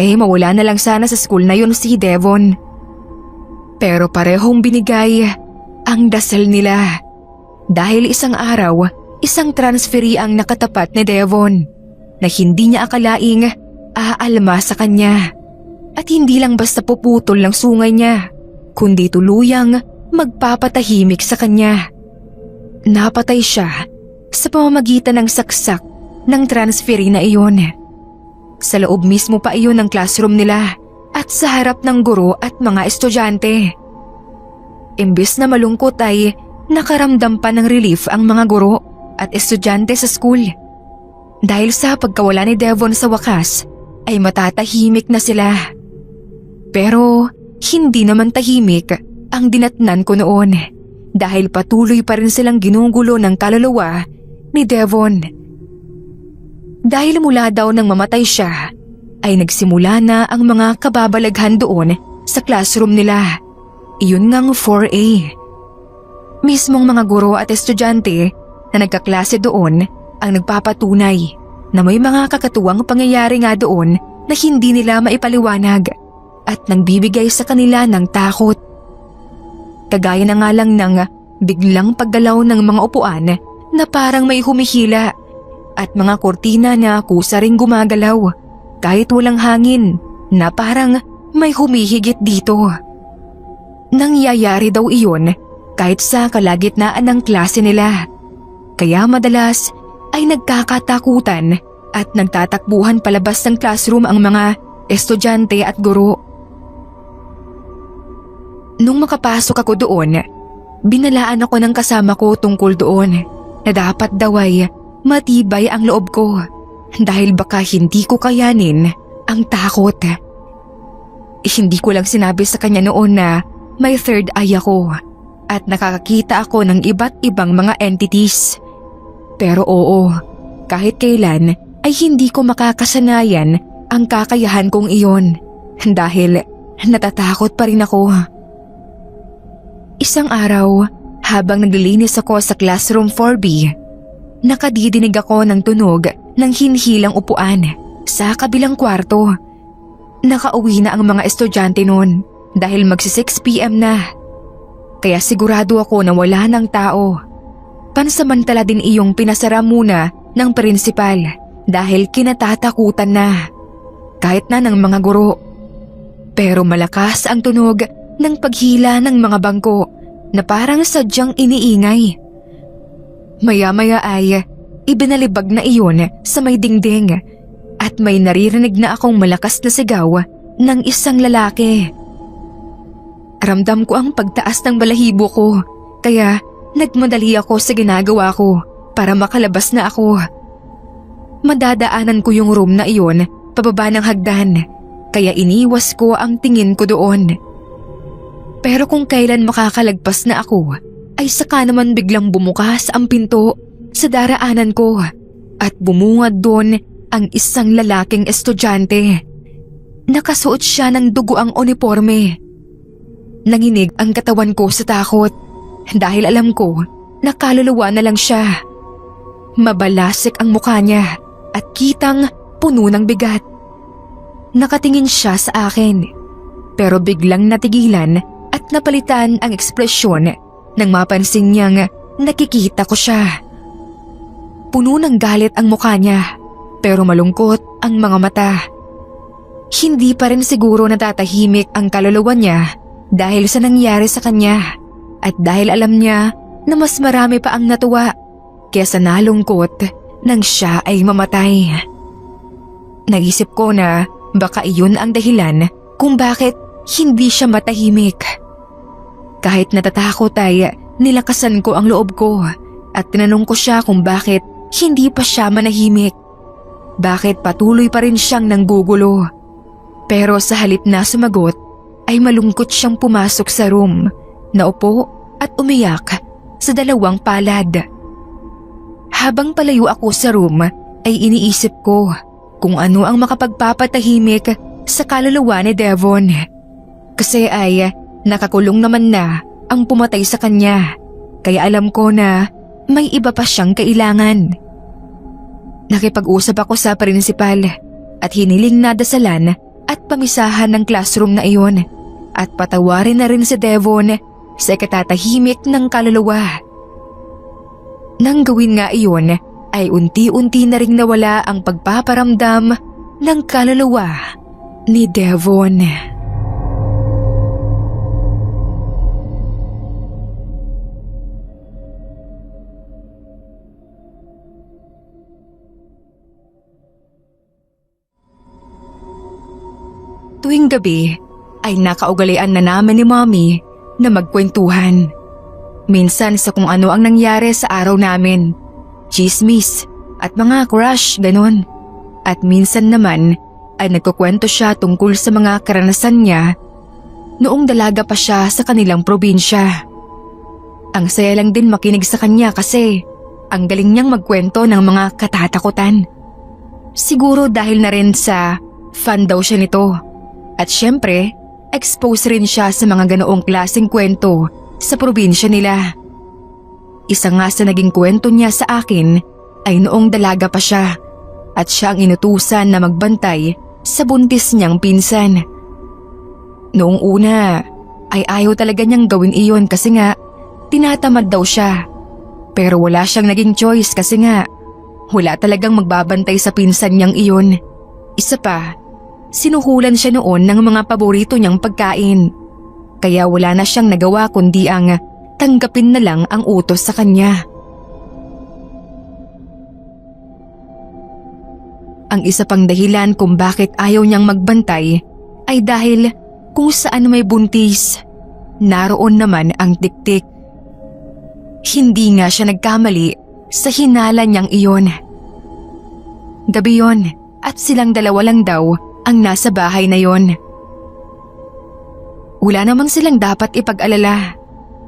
mawala na lang sana sa school na yun si Devon. Pero parehong binigay ang dasal nila. Dahil isang araw, isang transferee ang nakatapat ni Devon na hindi niya akalaing aalma sa kanya. At hindi lang basta puputol ng sungay niya, kundi tuluyang magpapatahimik sa kanya. Napatay siya sa pamamagitan ng saksak ng transferee na iyon. Sa loob mismo pa iyon ng classroom nila at sa harap ng guro at mga estudyante. Imbes na malungkot ay nakaramdam pa ng relief ang mga guro at estudyante sa school. Dahil sa pagkawala ni Devon sa wakas ay matatahimik na sila. Pero hindi naman tahimik ang dinatnan ko noon dahil patuloy pa rin silang ginugulo ng kaluluwa ni Devon. Dahil mula daw nang mamatay siya ay nagsimula na ang mga kababalaghan doon sa classroom nila. Iyon ngang 4A. Mismong mga guro at estudyante na nagkaklase doon ang nagpapatunay na may mga kakatuwang pangyayari nga doon na hindi nila maipaliwanag at nagbibigay sa kanila ng takot. Kagaya na nga lang ng biglang paggalaw ng mga upuan na parang may humihila at mga kortina na kusa ring gumagalaw kahit walang hangin na parang may humihigit dito. Nangyayari daw iyon kahit sa kalagitnaan ng klase nila. Kaya madalas ay nagkakatakutan at nagtatakbuhan palabas ng classroom ang mga estudyante at guro. Nung makapasok ako doon, binalaan ako ng kasama ko tungkol doon na dapat daw ay matibay ang loob ko dahil baka hindi ko kayanin ang takot. Hindi ko lang sinabi sa kanya noon na may third eye ako at nakakakita ako ng iba't ibang mga entities. Pero oo, kahit kailan ay hindi ko makakasanayan ang kakayahan kong iyon dahil natatakot pa rin ako. Isang araw, habang naglilinis ako sa classroom 4B, nakadidinig ako ng tunog ng hinhilang upuan sa kabilang kwarto. Nakauwi na ang mga estudyante noon dahil magsi 6 PM na. Kaya sigurado ako na wala ng tao. Pansamantala din iyong pinasara muna ng prinsipal dahil kinatatakutan na, kahit na ng mga guro. Pero malakas ang tunog ng paghila ng mga bangko na parang sadyang iniingay. Maya-maya ay ibinalibag na iyon sa may dingding at may naririnig na akong malakas na sigaw ng isang lalaki. Ramdam ko ang pagtaas ng balahibo ko kaya nagmadali ako sa ginagawa ko para makalabas na ako. Madadaanan ko yung room na iyon pababa ng hagdan kaya iniwas ko ang tingin ko doon. Pero kung kailan makakalagpas na ako ay saka naman biglang bumukas ang pinto sa daraanan ko at bumungad doon ang isang lalaking estudyante. Nakasuot siya ng dugo ang uniforme. Nanginig ang katawan ko sa takot dahil alam ko na kaluluwa na lang siya. Mabalasik ang mukha niya at kitang puno ng bigat. Nakatingin siya sa akin pero biglang natigilan at napalitan ang ekspresyon nang mapansin niyang nakikita ko siya. Puno ng galit ang mukha niya pero malungkot ang mga mata. Hindi pa rin siguro natatahimik ang kaluluwa niya dahil sa nangyari sa kanya at dahil alam niya na mas marami pa ang natuwa kaysa nalungkot nang siya ay mamatay. Naisip ko na baka iyon ang dahilan kung bakit hindi siya matahimik. Kahit natatakot ay nilakasan ko ang loob ko at tinanong ko siya kung bakit hindi pa siya manahimik. Bakit patuloy pa rin siyang nanggugulo? Pero sa halip na sumagot ay malungkot siyang pumasok sa room, naupo at umiyak sa dalawang palad. Habang palayo ako sa room ay iniisip ko kung ano ang makapagpapatahimik sa kaluluwa ni Devon. Kasi ay nakakulong naman na ang pumatay sa kanya, kaya alam ko na may iba pa siyang kailangan. Nakipag-usap ako sa prinsipal at hiniling na dasalan at pamisahan ng classroom na iyon at patawarin na rin si Devon sa ikatatahimik ng kaluluwa. Nang gawin nga iyon ay unti-unti na ring nawala ang pagpaparamdam ng kaluluwa ni Devon. Tuwing gabi ay nakaugalian na namin ni Mommy na magkwentuhan. Minsan sa kung ano ang nangyari sa araw namin, chismis at mga crush, ganon. At minsan naman ay nagkukwento siya tungkol sa mga karanasan niya noong dalaga pa siya sa kanilang probinsya. Ang saya lang din makinig sa kanya kasi ang galing niyang magkwento ng mga katatakutan. Siguro dahil na rin sa fan daw siya nito. At syempre, expose rin siya sa mga ganoong klaseng kwento sa probinsya nila. Isa nga sa naging kwento niya sa akin ay noong dalaga pa siya at siya ang inutusan na magbantay sa buntis niyang pinsan. Noong una ay ayaw talaga niyang gawin iyon kasi nga tinatamad daw siya. Pero wala siyang naging choice kasi nga wala talagang magbabantay sa pinsan niyang iyon. Isa pa, sinuhulan siya noon ng mga paborito niyang pagkain. Kaya wala na siyang nagawa kundi ang tanggapin na lang ang utos sa kanya. Ang isa pang dahilan kung bakit ayaw niyang magbantay ay dahil kung saan may buntis, naroon naman ang tiktik. Hindi nga siya nagkamali sa hinala niyang iyon. Gabi yon at silang dalawa lang daw ang nasa bahay na yon. Wala namang silang dapat ipag-alala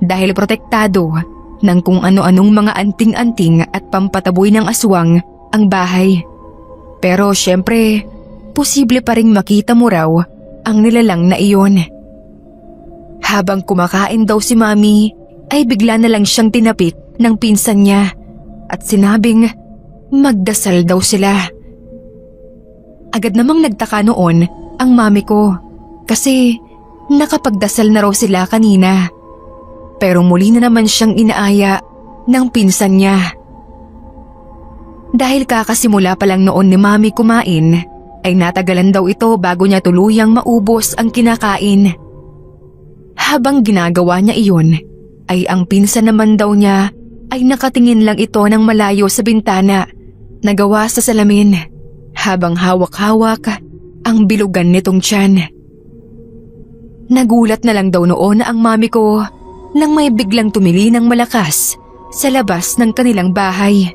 dahil protektado ng kung ano-anong mga anting-anting at pampataboy ng aswang ang bahay. Pero syempre, posible pa ring makita mo raw ang nilalang na iyon. Habang kumakain daw si Mami, ay bigla na lang siyang tinapik ng pinsan niya at sinabing magdasal daw sila. Agad namang nagtaka noon ang mami ko kasi nakapagdasal na raw sila kanina. Pero muli na naman siyang inaaya ng pinsan niya. Dahil kakasimula pa lang noon ni Mami kumain, ay natagalan daw ito bago niya tuluyang maubos ang kinakain. Habang ginagawa niya iyon, ay ang pinsan naman daw niya ay nakatingin lang ito ng malayo sa bintana na gawa sa salamin habang hawak-hawak ang bilugan nitong tiyan. Nagulat na lang daw noon ang mami ko nang may biglang tumili ng malakas sa labas ng kanilang bahay.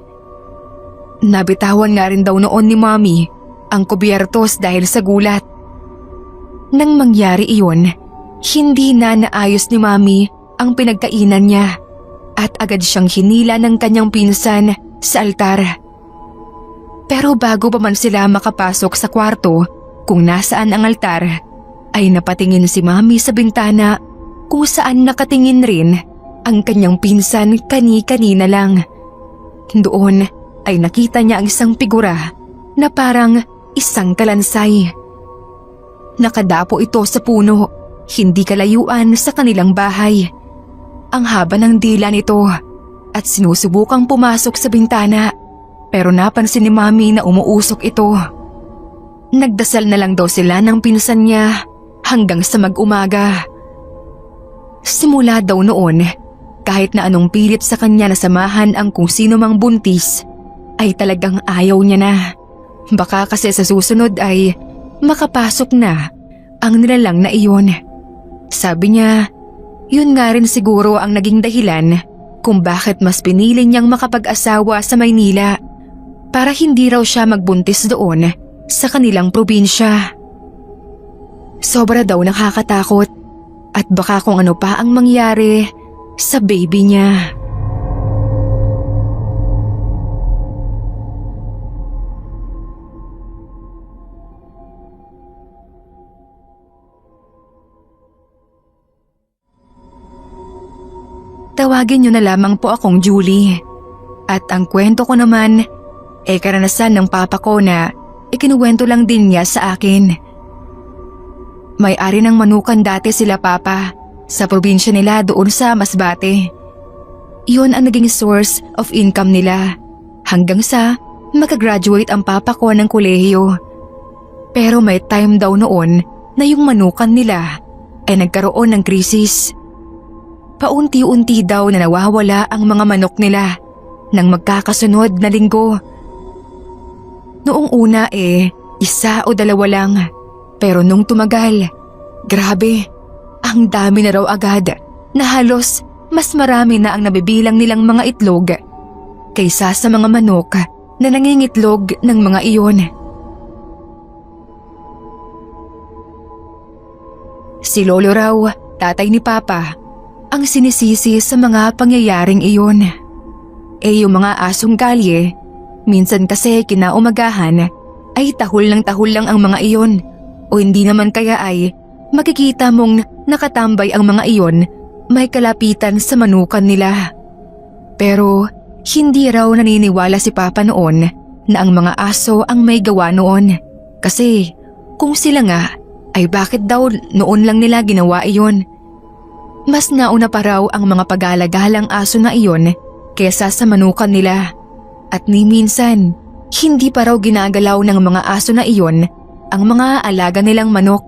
Nabitawan nga rin daw noon ni Mami ang kubyertos dahil sa gulat. Nang mangyari iyon, hindi na naayos ni Mami ang pinagkainan niya at agad siyang hinila ng kanyang pinsan sa altar. Pero bago pa man sila makapasok sa kwarto kung nasaan ang altar, ay napatingin si Mami sa bintana kung saan nakatingin rin ang kanyang pinsan kani-kanina lang. Doon ay nakita niya ang isang figura na parang isang kalansay. Nakadapo ito sa puno, hindi kalayuan sa kanilang bahay. Ang haba ng dila nito at sinusubukang pumasok sa bintana, pero napansin ni Mami na umuusok ito. Nagdasal na lang daw sila ng pinsan niya hanggang sa mag-umaga. Simula daw noon, kahit na anong pilit sa kanya na samahan ang kung sino mang buntis, ay talagang ayaw niya na. Baka kasi sa susunod ay makapasok na ang nilalang na iyon. Sabi niya, yun nga rin siguro ang naging dahilan kung bakit mas pinili niyang makapag-asawa sa Maynila para hindi raw siya magbuntis doon sa kanilang probinsya. Sobra daw nakakatakot at baka kung ano pa ang mangyari sa baby niya. Tawagin niyo na lamang po akong Julie. At ang kwento ko naman ay karanasan ng papa ko na ikinuwento lang din niya sa akin. May-ari ng manukan dati sila papa sa probinsya nila doon sa Masbate. Iyon ang naging source of income nila hanggang sa makagraduate ang papa ko ng kolehiyo. Pero may time daw noon na yung manukan nila ay nagkaroon ng krisis. Paunti-unti daw na nawawala ang mga manok nila nang magkakasunod na linggo. Noong una isa o dalawa lang. Pero nung tumagal, grabe, ang dami na raw agad na halos mas marami na ang nabibilang nilang mga itlog kaysa sa mga manok na nangingitlog ng mga iyon. Si Lolo raw, tatay ni Papa, ang sinisisi sa mga pangyayaring iyon. Yung mga asong kalye, minsan kasi kinaumagahan ay tahol lang ang mga iyon o hindi naman kaya ay makikita mong nakatambay ang mga iyon may kalapitan sa manukan nila. Pero hindi raw naniniwala si Papa noon na ang mga aso ang may gawa noon kasi kung sila nga ay bakit daw noon lang nila ginawa iyon. Mas nauna pa raw ang mga pag-alagalang aso na iyon kesa sa manukan nila. At ni minsan, hindi pa raw ginagalaw ng mga aso na iyon ang mga alaga nilang manok.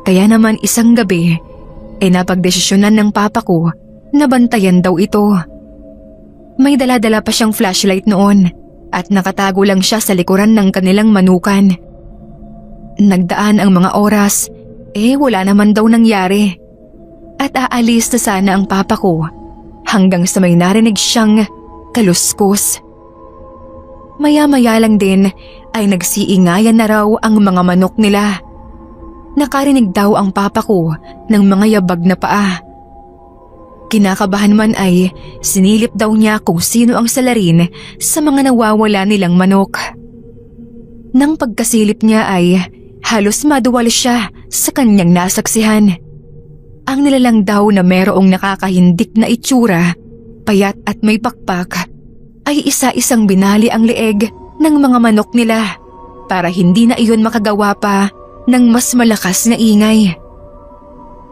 Kaya naman isang gabi, napagdesisyonan ng papa ko na bantayan daw ito. May dala-dala pa siyang flashlight noon at nakatago lang siya sa likuran ng kanilang manukan. Nagdaan ang mga oras, wala naman daw nangyari. At aalis na sana ang papa ko hanggang sa may narinig siyang kaluskos. Maya-maya lang din ay nagsiingayan na raw ang mga manok nila. Nakarinig daw ang papa ko ng mga yabag na paa. Kinakabahan man ay sinilip daw niya kung sino ang salarin sa mga nawawala nilang manok. Nang pagkasilip niya ay halos maduwal siya sa kanyang nasaksihan. Ang nilalang daw na merong nakakahindik na itsura, payat at may pakpak, ay isa-isang binali ang leeg ng mga manok nila para hindi na iyon makagawa pa ng mas malakas na ingay.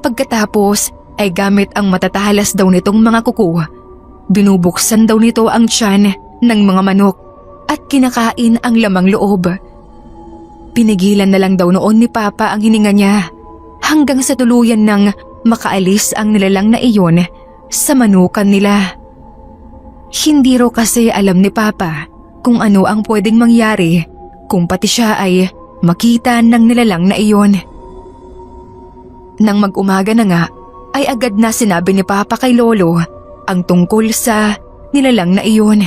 Pagkatapos ay gamit ang matatalas daw nitong mga kuko, binubuksan daw nito ang tiyan ng mga manok at kinakain ang lamang loob. Pinigilan na lang daw noon ni Papa ang hininga niya hanggang sa tuluyan ng makaalis ang nilalang na iyon sa manukan nila. Hindi raw kasi alam ni Papa kung ano ang pwedeng mangyari kung pati siya ay makita ng nilalang na iyon. Nang mag-umaga na nga ay agad na sinabi ni Papa kay Lolo ang tungkol sa nilalang na iyon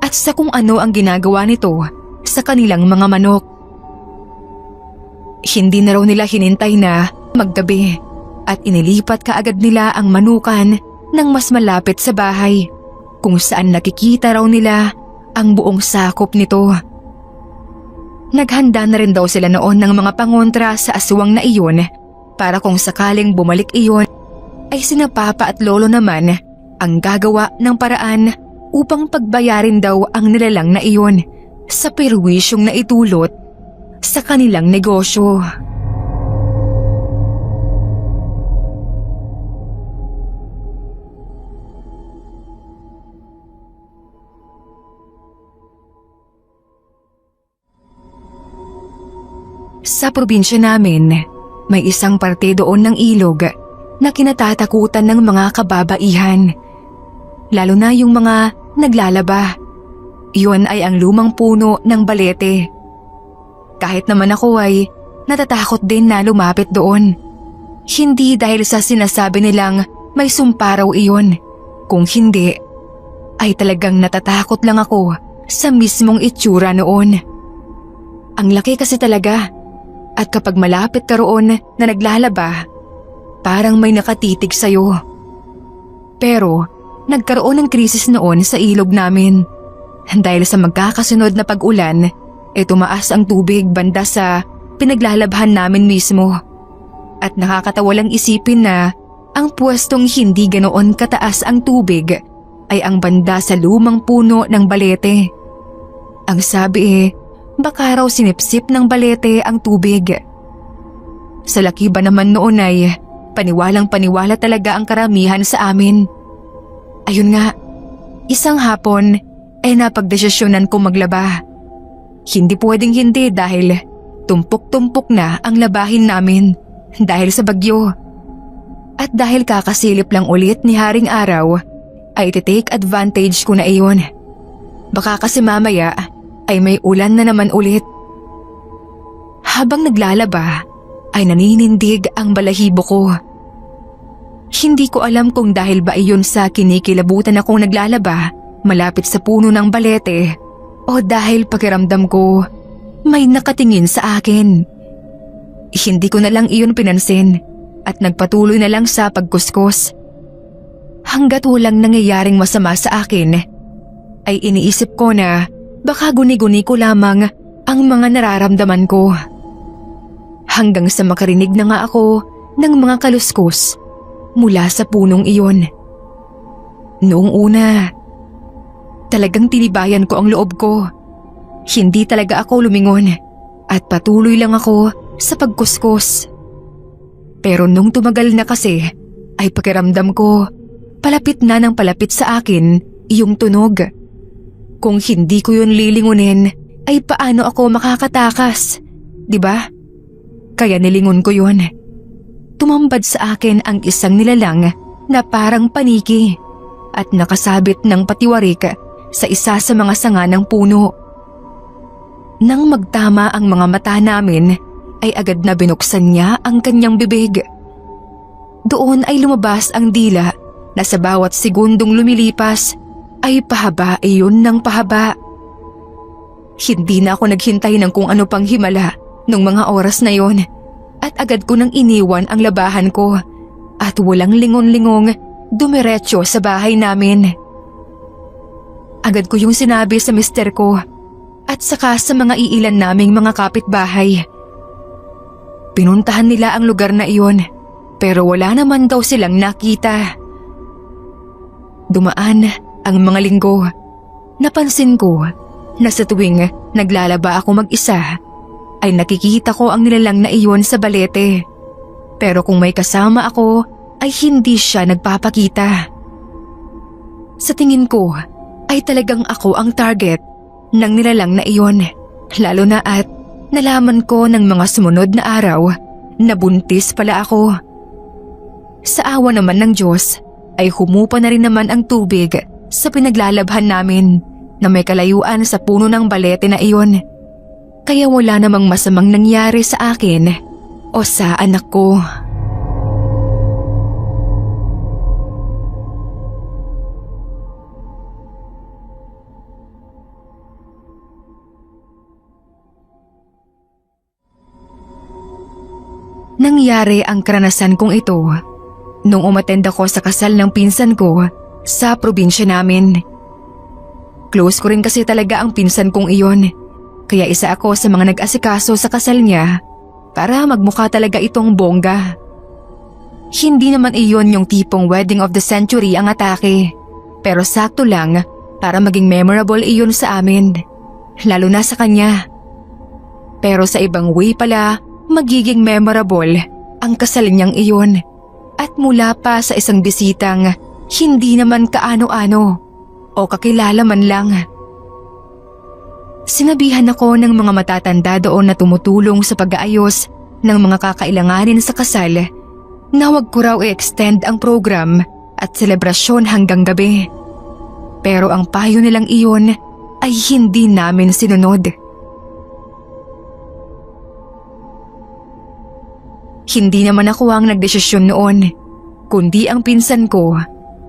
at sa kung ano ang ginagawa nito sa kanilang mga manok. Hindi na raw nila hinintay na maggabi at inilipat kaagad nila ang manukan ng mas malapit sa bahay kung saan nakikita raw nila ang buong sakop nito. Naghanda na rin daw sila noon ng mga pangontra sa aswang na iyon para kung sakaling bumalik iyon ay sina papa at lolo naman ang gagawa ng paraan upang pagbayarin daw ang nilalang na iyon sa perwisyong naitulot sa kanilang negosyo. Sa probinsya namin, may isang parte doon ng ilog na kinatatakutan ng mga kababaihan. Lalo na yung mga naglalaba. Iyon ay ang lumang puno ng Balete. Kahit naman ako ay natatakot din na lumapit doon. Hindi dahil sa sinasabi nilang may sumpa raw iyon. Kung hindi, ay talagang natatakot lang ako sa mismong itsura noon. Ang laki kasi talaga. At kapag malapit ka roon na naglalaba, parang may nakatitig sa'yo. Pero nagkaroon ng krisis noon sa ilog namin. Dahil sa magkakasunod na pag-ulan, tumaas ang tubig banda sa pinaglalabhan namin mismo. At nakakatawa lang isipin na ang pwestong hindi ganoon kataas ang tubig ay ang banda sa lumang puno ng Balete. Ang sabi baka raw sinipsip ng Balete ang tubig. Sa laki ba naman noon ay paniwalang paniwala talaga ang karamihan sa amin. Ayun nga, isang hapon napagdesisyonan ko maglaba. Hindi pwedeng hindi dahil tumpok-tumpok na ang labahin namin dahil sa bagyo. At dahil kakasilip lang ulit ni Haring Araw, ay take advantage ko na iyon. Baka kasi mamaya ay may ulan na naman ulit. Habang naglalaba ay naninindig ang balahibo ko. Hindi ko alam kung dahil ba iyon sa kinikilabutan akong naglalaba malapit sa puno ng Balete o dahil pakiramdam ko may nakatingin sa akin. Hindi ko na lang iyon pinansin at nagpatuloy na lang sa pagkuskus. Hanggat walang nangyayaring masama sa akin ay iniisip ko na baka guni-guni ko lamang ang mga nararamdaman ko. Hanggang sa makarinig na nga ako ng mga kaluskos mula sa punong iyon. Noong una, talagang tinibayan ko ang loob ko. Hindi talaga ako lumingon at patuloy lang ako sa pagkuskus. Pero nung tumagal na kasi ay pakiramdam ko palapit na ng palapit sa akin iyong tunog. Kung hindi ko yun lilingunin, ay paano ako makakatakas? Diba? Kaya nilingon ko yun. Tumambad sa akin ang isang nilalang na parang paniki at nakasabit ng patiwarik sa isa sa mga sanga ng puno. Nang magtama ang mga mata namin, ay agad na binuksan niya ang kanyang bibig. Doon ay lumabas ang dila na sa bawat segundong lumilipas ay pahaba iyon ng pahaba. Hindi na ako naghintay ng kung ano pang himala nung mga oras na yon at agad ko nang iniwan ang labahan ko at walang lingon-lingong dumiretso sa bahay namin. Agad ko yung sinabi sa mister ko at saka sa mga iilan naming mga kapitbahay. Pinuntahan nila ang lugar na iyon pero wala naman daw silang nakita. Dumaan ang mga linggo. Napansin ko na sa tuwing naglalaba ako mag-isa ay nakikita ko ang nilalang na iyon sa Balete. Pero kung may kasama ako ay hindi siya nagpapakita. Sa tingin ko ay talagang ako ang target ng nilalang na iyon. Lalo na at nalaman ko ng mga sumunod na araw na buntis pala ako. Sa awa naman ng Diyos ay humupa na rin naman ang tubig sa pinaglalabhan namin na may kalayuan sa puno ng Balete na iyon. Kaya wala namang masamang nangyari sa akin o sa anak ko. Nangyari ang karanasan kong ito nung umattend ako sa kasal ng pinsan ko sa probinsya namin. Close ko rin kasi talaga ang pinsan kong iyon, kaya isa ako sa mga nag-asikaso sa kasal niya para magmukha talaga itong bongga. Hindi naman iyon yung tipong wedding of the century ang atake. Pero sakto lang para maging memorable iyon sa amin. Lalo na sa kanya. Pero sa ibang way pala, magiging memorable ang kasal niyang iyon. At mula pa sa isang bisitang hindi naman kaano-ano o kakilala man lang. Sinabihan ako ng mga matatanda doon na tumutulong sa pag-aayos ng mga kakailanganin sa kasal na huwag ko raw i-extend ang program at selebrasyon hanggang gabi. Pero ang payo nilang iyon ay hindi namin sinunod. Hindi naman ako ang nagdesisyon noon, kundi ang pinsan ko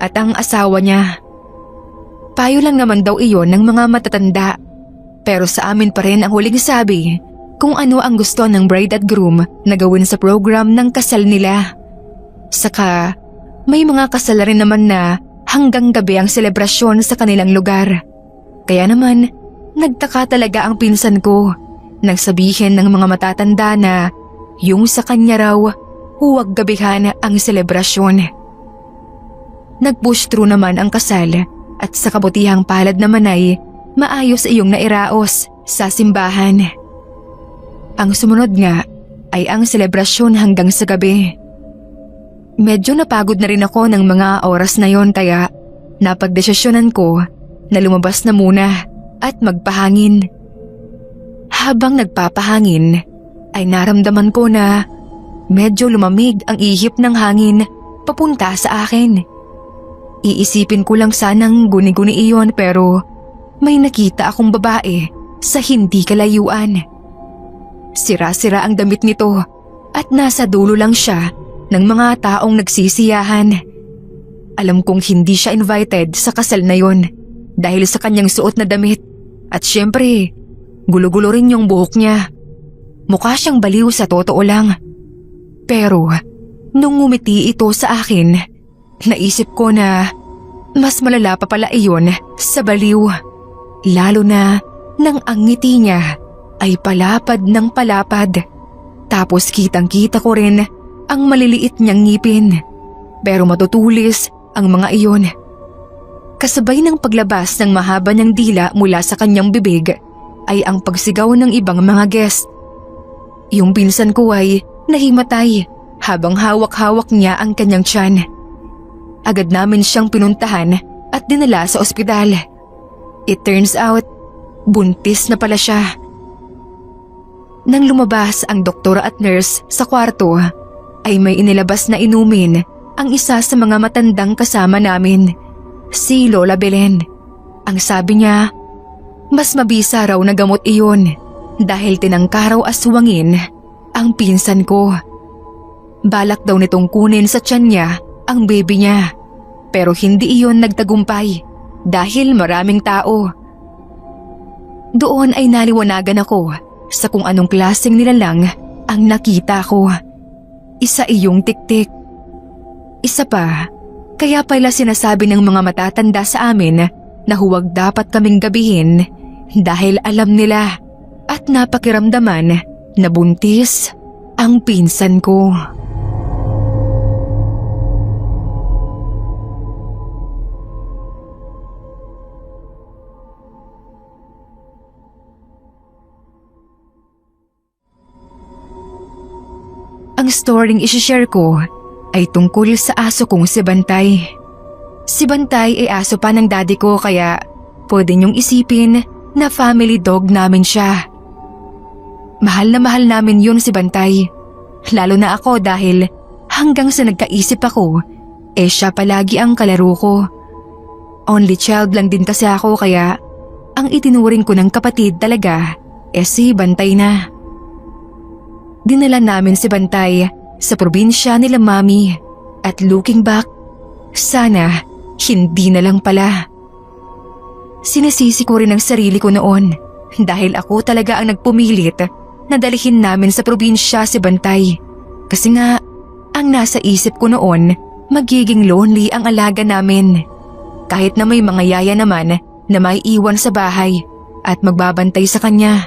at ang asawa niya. Payo lang naman daw iyon ng mga matatanda. Pero sa amin pa rin ang huling sabi kung ano ang gusto ng bride at groom na gawin sa program ng kasal nila. Saka may mga kasal rin naman na hanggang gabi ang selebrasyon sa kanilang lugar. Kaya naman nagtaka talaga ang pinsan ko nang sabihin ng mga matatanda na yung sa kanya raw huwag gabihan ang selebrasyon. Nag-push through naman ang kasal at sa kabutihang palad naman ay maayos iyong nairaos sa simbahan. Ang sumunod nga ay ang selebrasyon hanggang sa gabi. Medyo napagod na rin ako ng mga oras na yon kaya napagdesisyonan ko na lumabas na muna at magpahangin. Habang nagpapahangin ay naramdaman ko na medyo lumamig ang ihip ng hangin papunta sa akin. Iisipin ko lang sanang guni-guni iyon pero may nakita akong babae sa hindi kalayuan. Sira-sira ang damit nito at nasa dulo lang siya ng mga taong nagsisiyahan. Alam kong hindi siya invited sa kasal na yon dahil sa kanyang suot na damit at syempre, gulo-gulo rin yung buhok niya. Mukha siyang baliw sa totoo lang. Pero nung ngumiti ito sa akin, naisip ko na mas malala pa pala iyon sa baliw. Lalo na nang ang ngiti niya ay palapad ng palapad. Tapos kitang-kita ko rin ang maliliit niyang ngipin. Pero matutulis ang mga iyon. Kasabay ng paglabas ng mahaba niyang dila mula sa kanyang bibig ay ang pagsigaw ng ibang mga guest. Yung pinsan ko ay nahimatay habang hawak-hawak niya ang kanyang tiyan. Agad namin siyang pinuntahan at dinala sa ospital. It turns out, buntis na pala siya. Nang lumabas ang doktor at nurse sa kwarto, ay may inilabas na inumin ang isa sa mga matandang kasama namin, si Lola Belen. Ang sabi niya, mas mabisa raw na gamot iyon dahil tinangka raw aswangin ang pinsan ko. Balak daw nitong kunin sa tiyan niya ang baby niya, pero hindi iyon nagtagumpay dahil maraming tao. Doon ay naliwanagan ako sa kung anong klaseng nilalang ang nakita ko. Isa iyong tiktik. Isa pa, kaya pala sinasabi ng mga matatanda sa amin na huwag dapat kaming gabihin dahil alam nila at napakiramdaman na buntis ang pinsan ko. Ang storyng isishare ko ay tungkol sa aso kong si Bantay. Si Bantay ay aso pa ng daddy ko kaya pwede niyong isipin na family dog namin siya. Mahal na mahal namin yun si Bantay. Lalo na ako dahil hanggang sa nagkaisip ako, siya palagi ang kalaro ko. Only child lang din kasi ako kaya ang itinuring ko ng kapatid talaga si Bantay na. Dinala namin si Bantay sa probinsya nila Mami at looking back, sana hindi na lang pala. Sinisisi ko rin ang sarili ko noon dahil ako talaga ang nagpumilit na dalhin namin sa probinsya si Bantay. Kasi nga, ang nasa isip ko noon, magiging lonely ang alaga namin. Kahit na may mga yaya naman na may iwan sa bahay at magbabantay sa kanya.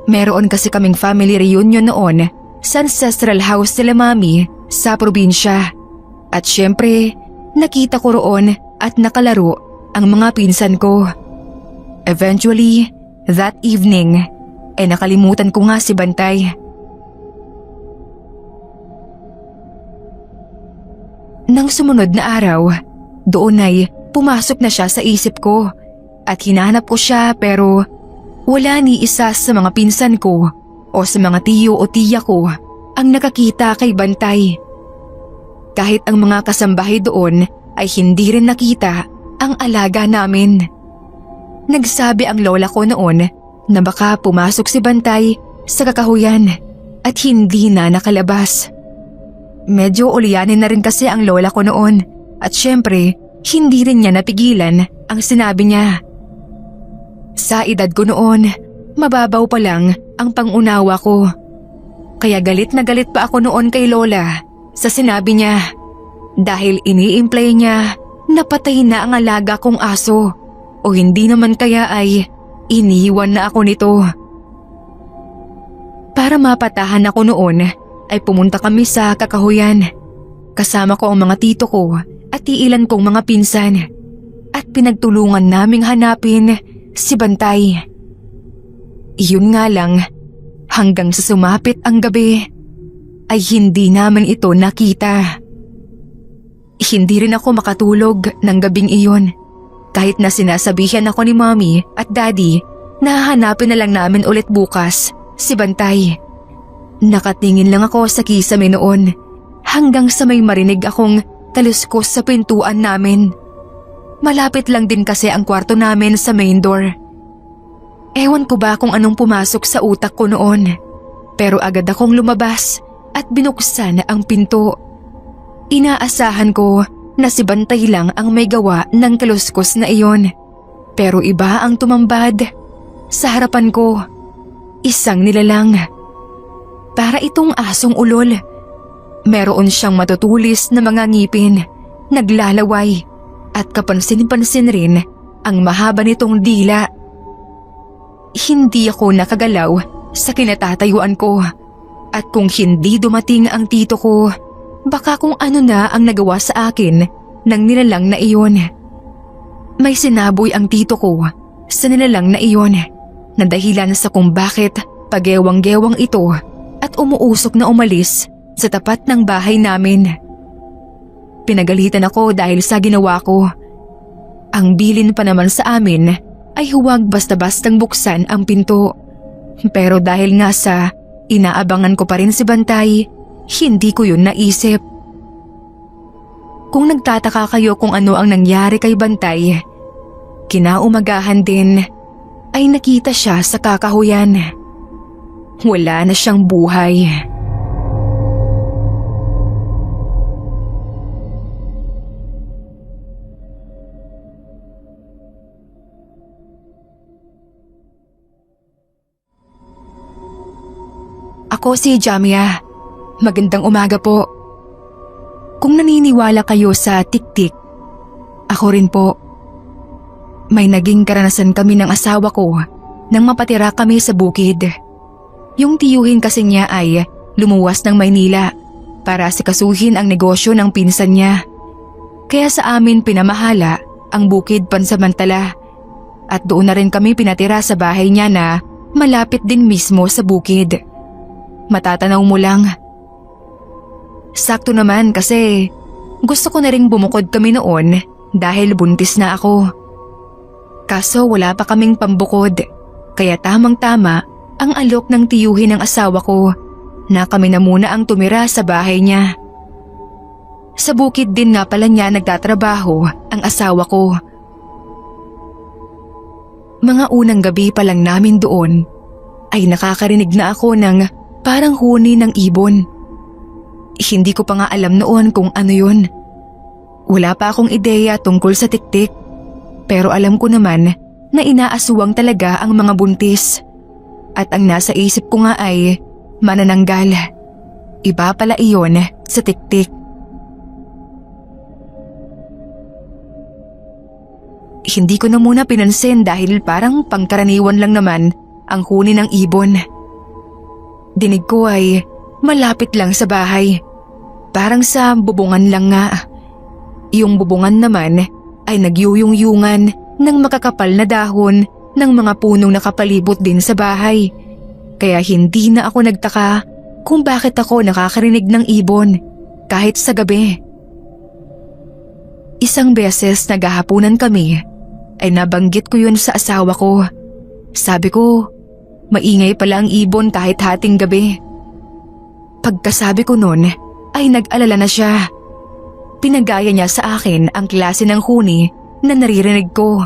Meron kasi kaming family reunion noon sa ancestral house nila Mami sa probinsya At syempre, nakita ko roon at nakalaro ang mga pinsan ko. Eventually, that evening, ay nakalimutan ko nga si Bantay. Nang sumunod na araw, doon ay pumasok na siya sa isip ko at hinanap ko siya pero wala ni isa sa mga pinsan ko o sa mga tiyo o tiya ko ang nakakita kay Bantay. Kahit ang mga kasambahay doon ay hindi rin nakita ang alaga namin. Nagsabi ang lola ko noon na baka pumasok si Bantay sa kakahuyan at hindi na nakalabas. Medyo ulyanin na rin kasi ang lola ko noon at syempre hindi rin niya napigilan ang sinabi niya. Sa edad ko noon, mababaw pa lang ang pangunawa ko. Kaya galit na galit pa ako noon kay lola sa sinabi niya dahil ini-imply niya na patay na ang alaga kong aso o hindi naman kaya ay iniwan na ako nito. Para mapatahan ako noon ay pumunta kami sa kakahuyan. Kasama ko ang mga tito ko at iilan kong mga pinsan at pinagtulungan naming hanapin si Bantay. Iyon nga lang, hanggang sa sumapit ang gabi ay hindi namin ito nakita. Hindi rin ako makatulog ng gabing iyon kahit na sinasabihan ako ni Mommy at Daddy na hahanapin na lang namin ulit bukas si Bantay. Nakatingin lang ako sa kisame noon hanggang sa may marinig akong taluskos sa pintuan namin. Malapit lang din kasi ang kwarto namin sa main door. Ewan ko ba kung anong pumasok sa utak ko noon, pero agad akong lumabas at binuksan ang pinto. Inaasahan ko na si Bantay lang ang may gawa ng kaluskos na iyon, pero iba ang tumambad sa harapan ko. Isang nilalang. Para itong asong ulol. Meron siyang matutulis na mga ngipin, naglalaway, at kapansin-pansin rin ang mahaba nitong dila. Hindi ako nakagalaw sa kinatatayuan ko at kung hindi dumating ang tito ko, baka kung ano na ang nagawa sa akin ng nilalang na iyon. May sinaboy ang tito ko sa nilalang na iyon na dahilan sa kung bakit pagewang-gewang ito at umuusok na umalis sa tapat ng bahay namin. Pinagalitan ako dahil sa ginawa ko. Ang bilin pa naman sa amin ay huwag basta-bastang buksan ang pinto. Pero dahil nga sa inaabangan ko pa rin si Bantay, hindi ko yun naisip. Kung nagtataka kayo kung ano ang nangyari kay Bantay, kinaumagahan din ay nakita siya sa kakahuyan. Wala na siyang buhay. Ako si Jamia. Magandang umaga po. Kung naniniwala kayo sa tik-tik, ako rin po. May naging karanasan kami ng asawa ko nang mapatira kami sa bukid. Yung tiyuhin kasi niya ay lumuwas ng Maynila para asikasuhin ang negosyo ng pinsan niya. Kaya sa amin pinamahala ang bukid pansamantala at doon na rin kami pinatira sa bahay niya na malapit din mismo sa bukid. Matatanaw mo lang. Sakto naman kasi gusto ko na ring bumukod kami noon dahil buntis na ako. Kaso wala pa kaming pambukod kaya tamang-tama ang alok ng tiyuhin ng asawa ko na kami na muna ang tumira sa bahay niya. Sa bukid din nga pala niya nagtatrabaho ang asawa ko. Mga unang gabi pa lang namin doon ay nakakarinig na ako ng parang huni ng ibon. Hindi ko pa nga alam noon kung ano yun. Wala pa akong ideya tungkol sa tik-tik, pero alam ko naman na inaaswang talaga ang mga buntis. At ang nasa isip ko nga ay manananggal. Iba pala iyon sa tik-tik. Hindi ko na muna pinansin dahil parang pangkaraniwan lang naman ang huni ng ibon. Dinig ko ay malapit lang sa bahay. parang sa bubungan lang nga. Yung bubungan naman ay nagyuyong-yungan ng makakapal na dahon ng mga punong nakapalibot din sa bahay. Kaya hindi na ako nagtaka kung bakit ako nakakarinig ng ibon kahit sa gabi. Isang beses naghahapunan kami ay nabanggit ko yun sa asawa ko. Sabi ko, maingay pala ang ibon kahit hating gabi. Pagkasabi ko nun ay nag-alala na siya. Pinagaya niya sa akin ang klase ng huni na naririnig ko.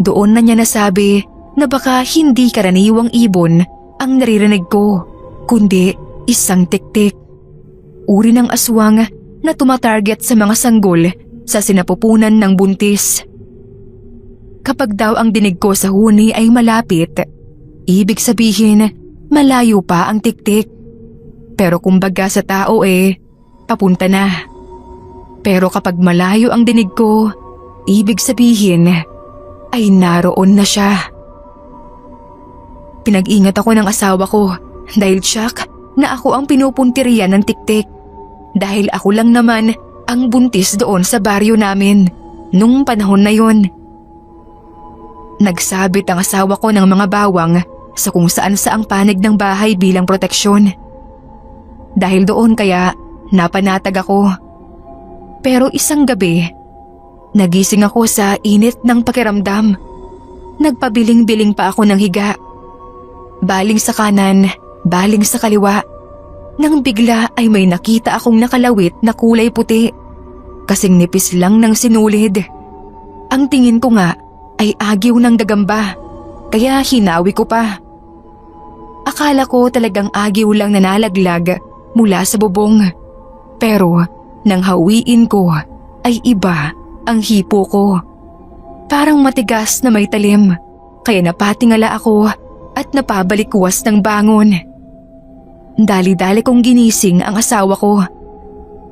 Doon na niya nasabi na baka hindi karaniwang ibon ang naririnig ko, kundi isang tiktik. Uri ng aswang na tumatarget sa mga sanggol sa sinapupunan ng buntis. Kapag daw ang dinig ko sa huni ay malapit, ibig sabihin malayo pa ang tiktik. Pero kumbaga sa tao papunta na. Pero kapag malayo ang dinig ko, ibig sabihin ay naroon na siya. Pinag-ingat ako ng asawa ko dahil tiyak na ako ang pinupuntirian ng tiktik. Dahil ako lang naman ang buntis doon sa baryo namin nung panahon na yon. Nagsabit ang asawa ko ng mga bawang sa kung saan saang panig ng bahay bilang proteksyon. Dahil doon kaya napanatag ako. Pero isang gabi, nagising ako sa init ng pakiramdam. Nagpabiling-biling pa ako ng higa. Baling sa kanan, baling sa kaliwa. Nang bigla ay may nakita akong nakalawit na kulay puti. Kasing nipis lang ng sinulid. Ang tingin ko nga ay agiw ng gagamba, kaya hinawi ko pa. Akala ko talagang agiw lang na nalaglag mula sa bubong. Pero nang hawiin ko ay iba ang hipo ko. Parang matigas na may talim, kaya napatingala ako at napabalikwas ng bangon. Dali-dali kong ginising ang asawa ko.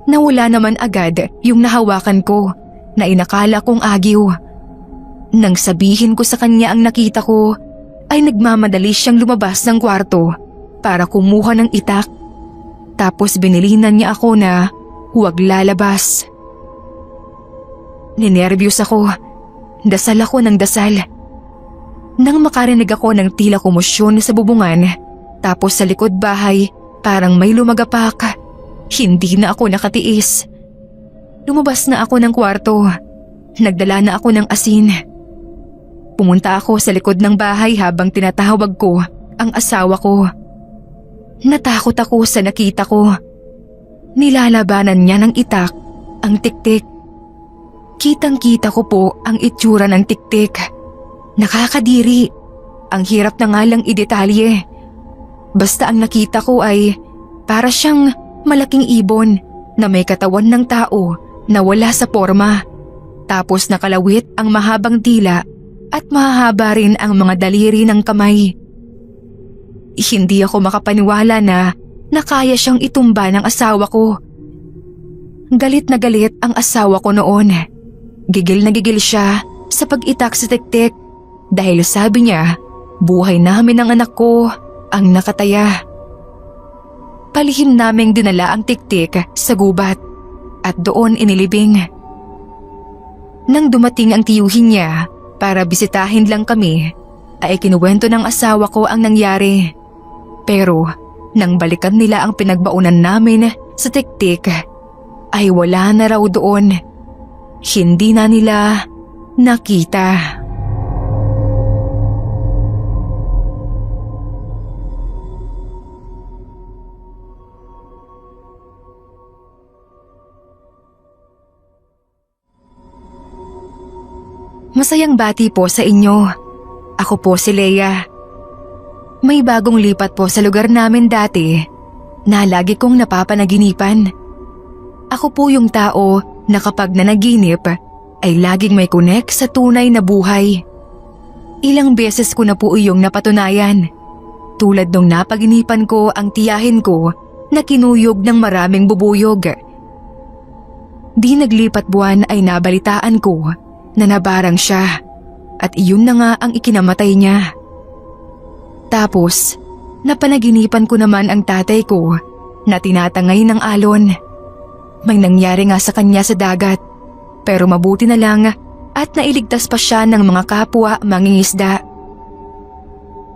Nawala naman agad yung nahawakan ko na inakala kong agiw. Nang sabihin ko sa kanya ang nakita ko, ay nagmamadali siyang lumabas ng kwarto para kumuha ng itak. Tapos binilinan niya ako na huwag lalabas. Ninervyos ako. Dasal ako ng dasal. Nang makarinig ako ng tila komosyon sa bubungan, tapos sa likod bahay parang may lumagapak, hindi na ako nakatiis. Lumabas na ako ng kwarto. Nagdala na ako ng asin. Pumunta ako sa likod ng bahay habang tinatawag ko ang asawa ko. Natakot ako sa nakita ko. Nilalabanan niya ng itak ang tiktik. Kitang-kita ko po ang itsura ng tiktik. Nakakadiri. Ang hirap na nga lang idetalye. Basta ang nakita ko ay para siyang malaking ibon na may katawan ng tao na wala sa forma. Tapos nakalawit ang mahabang dila at mahahaba rin ang mga daliri ng kamay. Hindi ako makapaniwala na kaya siyang itumba ng asawa ko. Galit na galit ang asawa ko noon. Gigil na gigil siya sa pag-itak sa tiktik dahil sabi niya, buhay namin ng anak ko ang nakataya. Palihim naming dinala ang tiktik sa gubat at doon inilibing. Nang dumating ang tiyuhin niya para bisitahin lang kami, ay kinuwento ng asawa ko ang nangyari. Pero nang balikan nila ang pinagbaunan namin sa tiktik, ay wala na raw doon. Hindi na nila nakita. Masayang bati po sa inyo. Ako po si Leia. May bagong lipat po sa lugar namin dati na lagi kong napapanaginipan. Ako po yung tao na kapag nanaginip ay laging may connect sa tunay na buhay. Ilang beses ko na po iyong napatunayan. Tulad nung napaginipan ko ang tiyahin ko na kinuyog ng maraming bubuyog. Di naglipat buwan ay nabalitaan ko na nabarang siya at iyon na nga ang ikinamatay niya. Tapos, napanaginipan ko naman ang tatay ko na tinatangay ng alon. May nangyari nga sa kanya sa dagat, pero mabuti na lang at nailigtas pa siya ng mga kapwa mangingisda.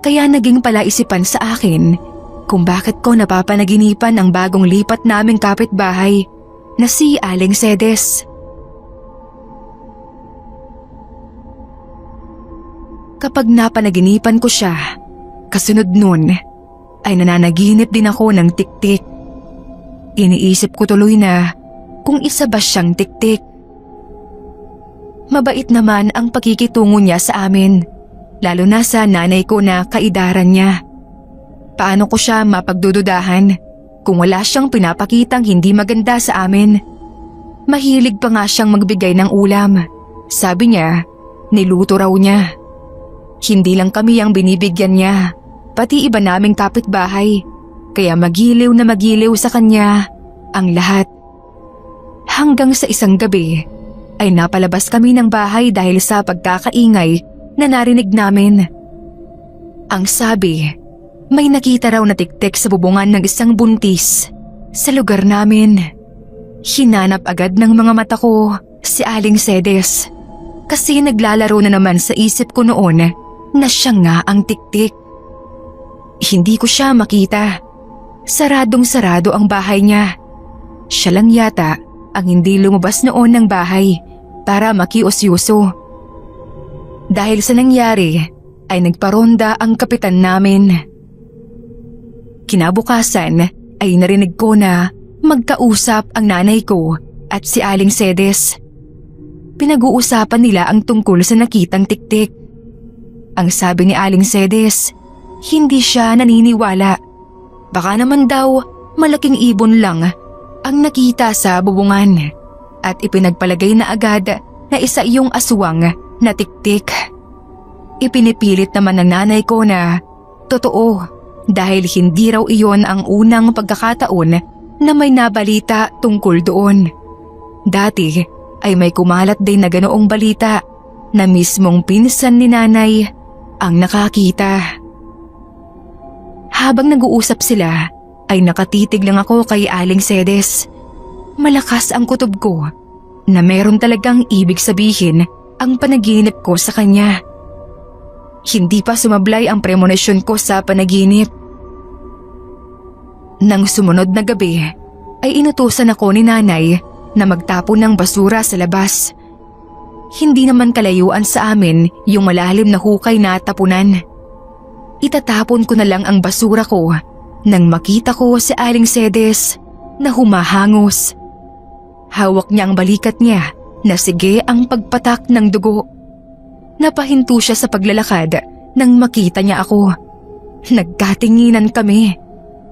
Kaya naging palaisipan sa akin kung bakit ko napapanaginipan ang bagong lipat naming kapitbahay na si Aling Sedes. Kapag napanaginipan ko siya, kasunod nun ay nananaginip din ako ng tiktik. Iniisip ko tuloy na kung isa ba siyang tiktik. Mabait naman ang pakikitungo niya sa amin, lalo na sa nanay ko na kaidaran niya. Paano ko siya mapagdududahan kung wala siyang pinapakitang hindi maganda sa amin? Mahilig pa nga siyang magbigay ng ulam. Sabi niya, niluto raw niya. Hindi lang kami ang binibigyan niya, pati iba naming kapitbahay, kaya magiliw na magiliw sa kanya ang lahat. Hanggang sa isang gabi ay napalabas kami ng bahay dahil sa pagkakaingay na narinig namin. Ang sabi, may nakita raw na tiktik sa bubungan ng isang buntis sa lugar namin. Hinanap agad ng mga mata ko si Aling Sedes kasi naglalaro na naman sa isip ko noon na siya nga ang tiktik. Hindi ko siya makita. Saradong-sarado ang bahay niya. Siya lang yata ang hindi lumabas noon ng bahay para makiusyuso. Dahil sa nangyari ay nagparonda ang kapitan namin. Kinabukasan ay narinig ko na magkausap ang nanay ko at si Aling Sedes. Pinag-uusapan nila ang tungkol sa nakitang tiktik. Ang sabi ni Aling Sedes, hindi siya naniniwala. Baka naman daw malaking ibon lang ang nakita sa bubungan at ipinagpalagay na agad na isa iyong aswang na tiktik. Ipinipilit naman ng nanay ko na totoo dahil hindi raw iyon ang unang pagkakataon na may nabalita tungkol doon. Dati ay may kumalat din na ganoong balita na mismong pinsan ni nanay ang nakakita. Habang nag-uusap sila, ay nakatitig lang ako kay Aling Sedes. Malakas ang kutob ko na meron talagang ibig sabihin ang panaginip ko sa kanya. Hindi pa sumablay ang premonisyon ko sa panaginip. Nang sumunod na gabi, ay inutusan ako ni nanay na magtapon ng basura sa labas. Hindi naman kalayuan sa amin yung malalim na hukay na tapunan. Itatapon ko na lang ang basura ko nang makita ko si Aling Sedes na humahangos. Hawak niya ang balikat niya na sige ang pagpatak ng dugo. Napahinto siya sa paglalakad nang makita niya ako. Nagkatinginan kami.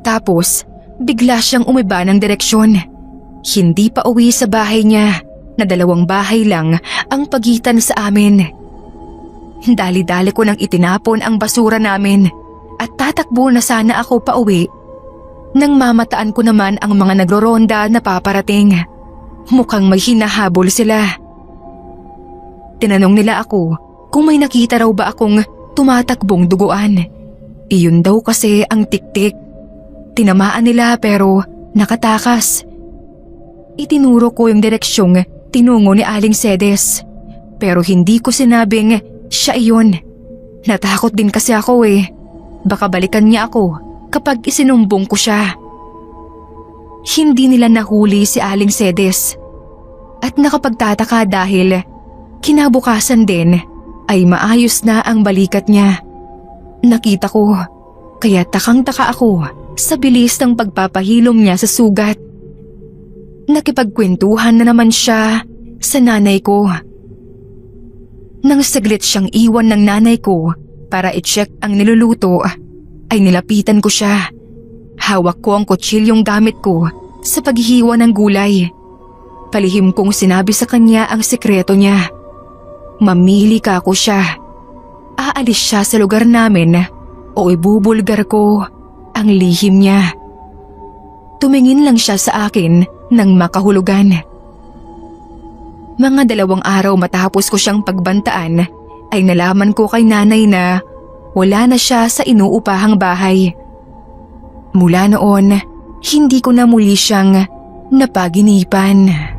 Tapos bigla siyang umiba ng direksyon. Hindi pa uwi sa bahay niya na 2 bahay lang ang pagitan sa amin. Dali-dali ko nang itinapon ang basura namin at tatakbo na sana ako pa uwi. Nang mamataan ko naman ang mga nagroronda na paparating. Mukhang may hinahabol sila. Tinanong nila ako kung may nakita raw ba akong tumatakbong duguan. Iyon daw kasi ang tiktik. Tinamaan nila pero nakatakas. Itinuro ko yung direksyong tinungo ni Aling Sedes. Pero hindi ko sinabing siya iyon. Natakot din kasi ako eh. Baka balikan niya ako kapag isinumbong ko siya. Hindi nila nahuli si Aling Sedes. At nakapagtataka dahil kinabukasan din ay maayos na ang balikat niya. Nakita ko, kaya takang-taka ako sa bilis ng pagpapahilom niya sa sugat. Nakipagkwentuhan na naman siya sa nanay ko. Nang saglit siyang iwan ng nanay ko para i-check ang niluluto, ay nilapitan ko siya. Hawak ko ang kutsilyong gamit ko sa paghihiwa ng gulay. Palihim kong sinabi sa kanya ang sekreto niya. Mamili ka ako siya. Aalis siya sa lugar namin o ibubulgar ko ang lihim niya. Tumingin lang siya sa akin nang makahulugan. Mga 2 araw matapos ko siyang pagbantaan ay nalaman ko kay nanay na wala na siya sa inuupahang bahay. Mula noon, hindi ko na muli siyang napaginipan.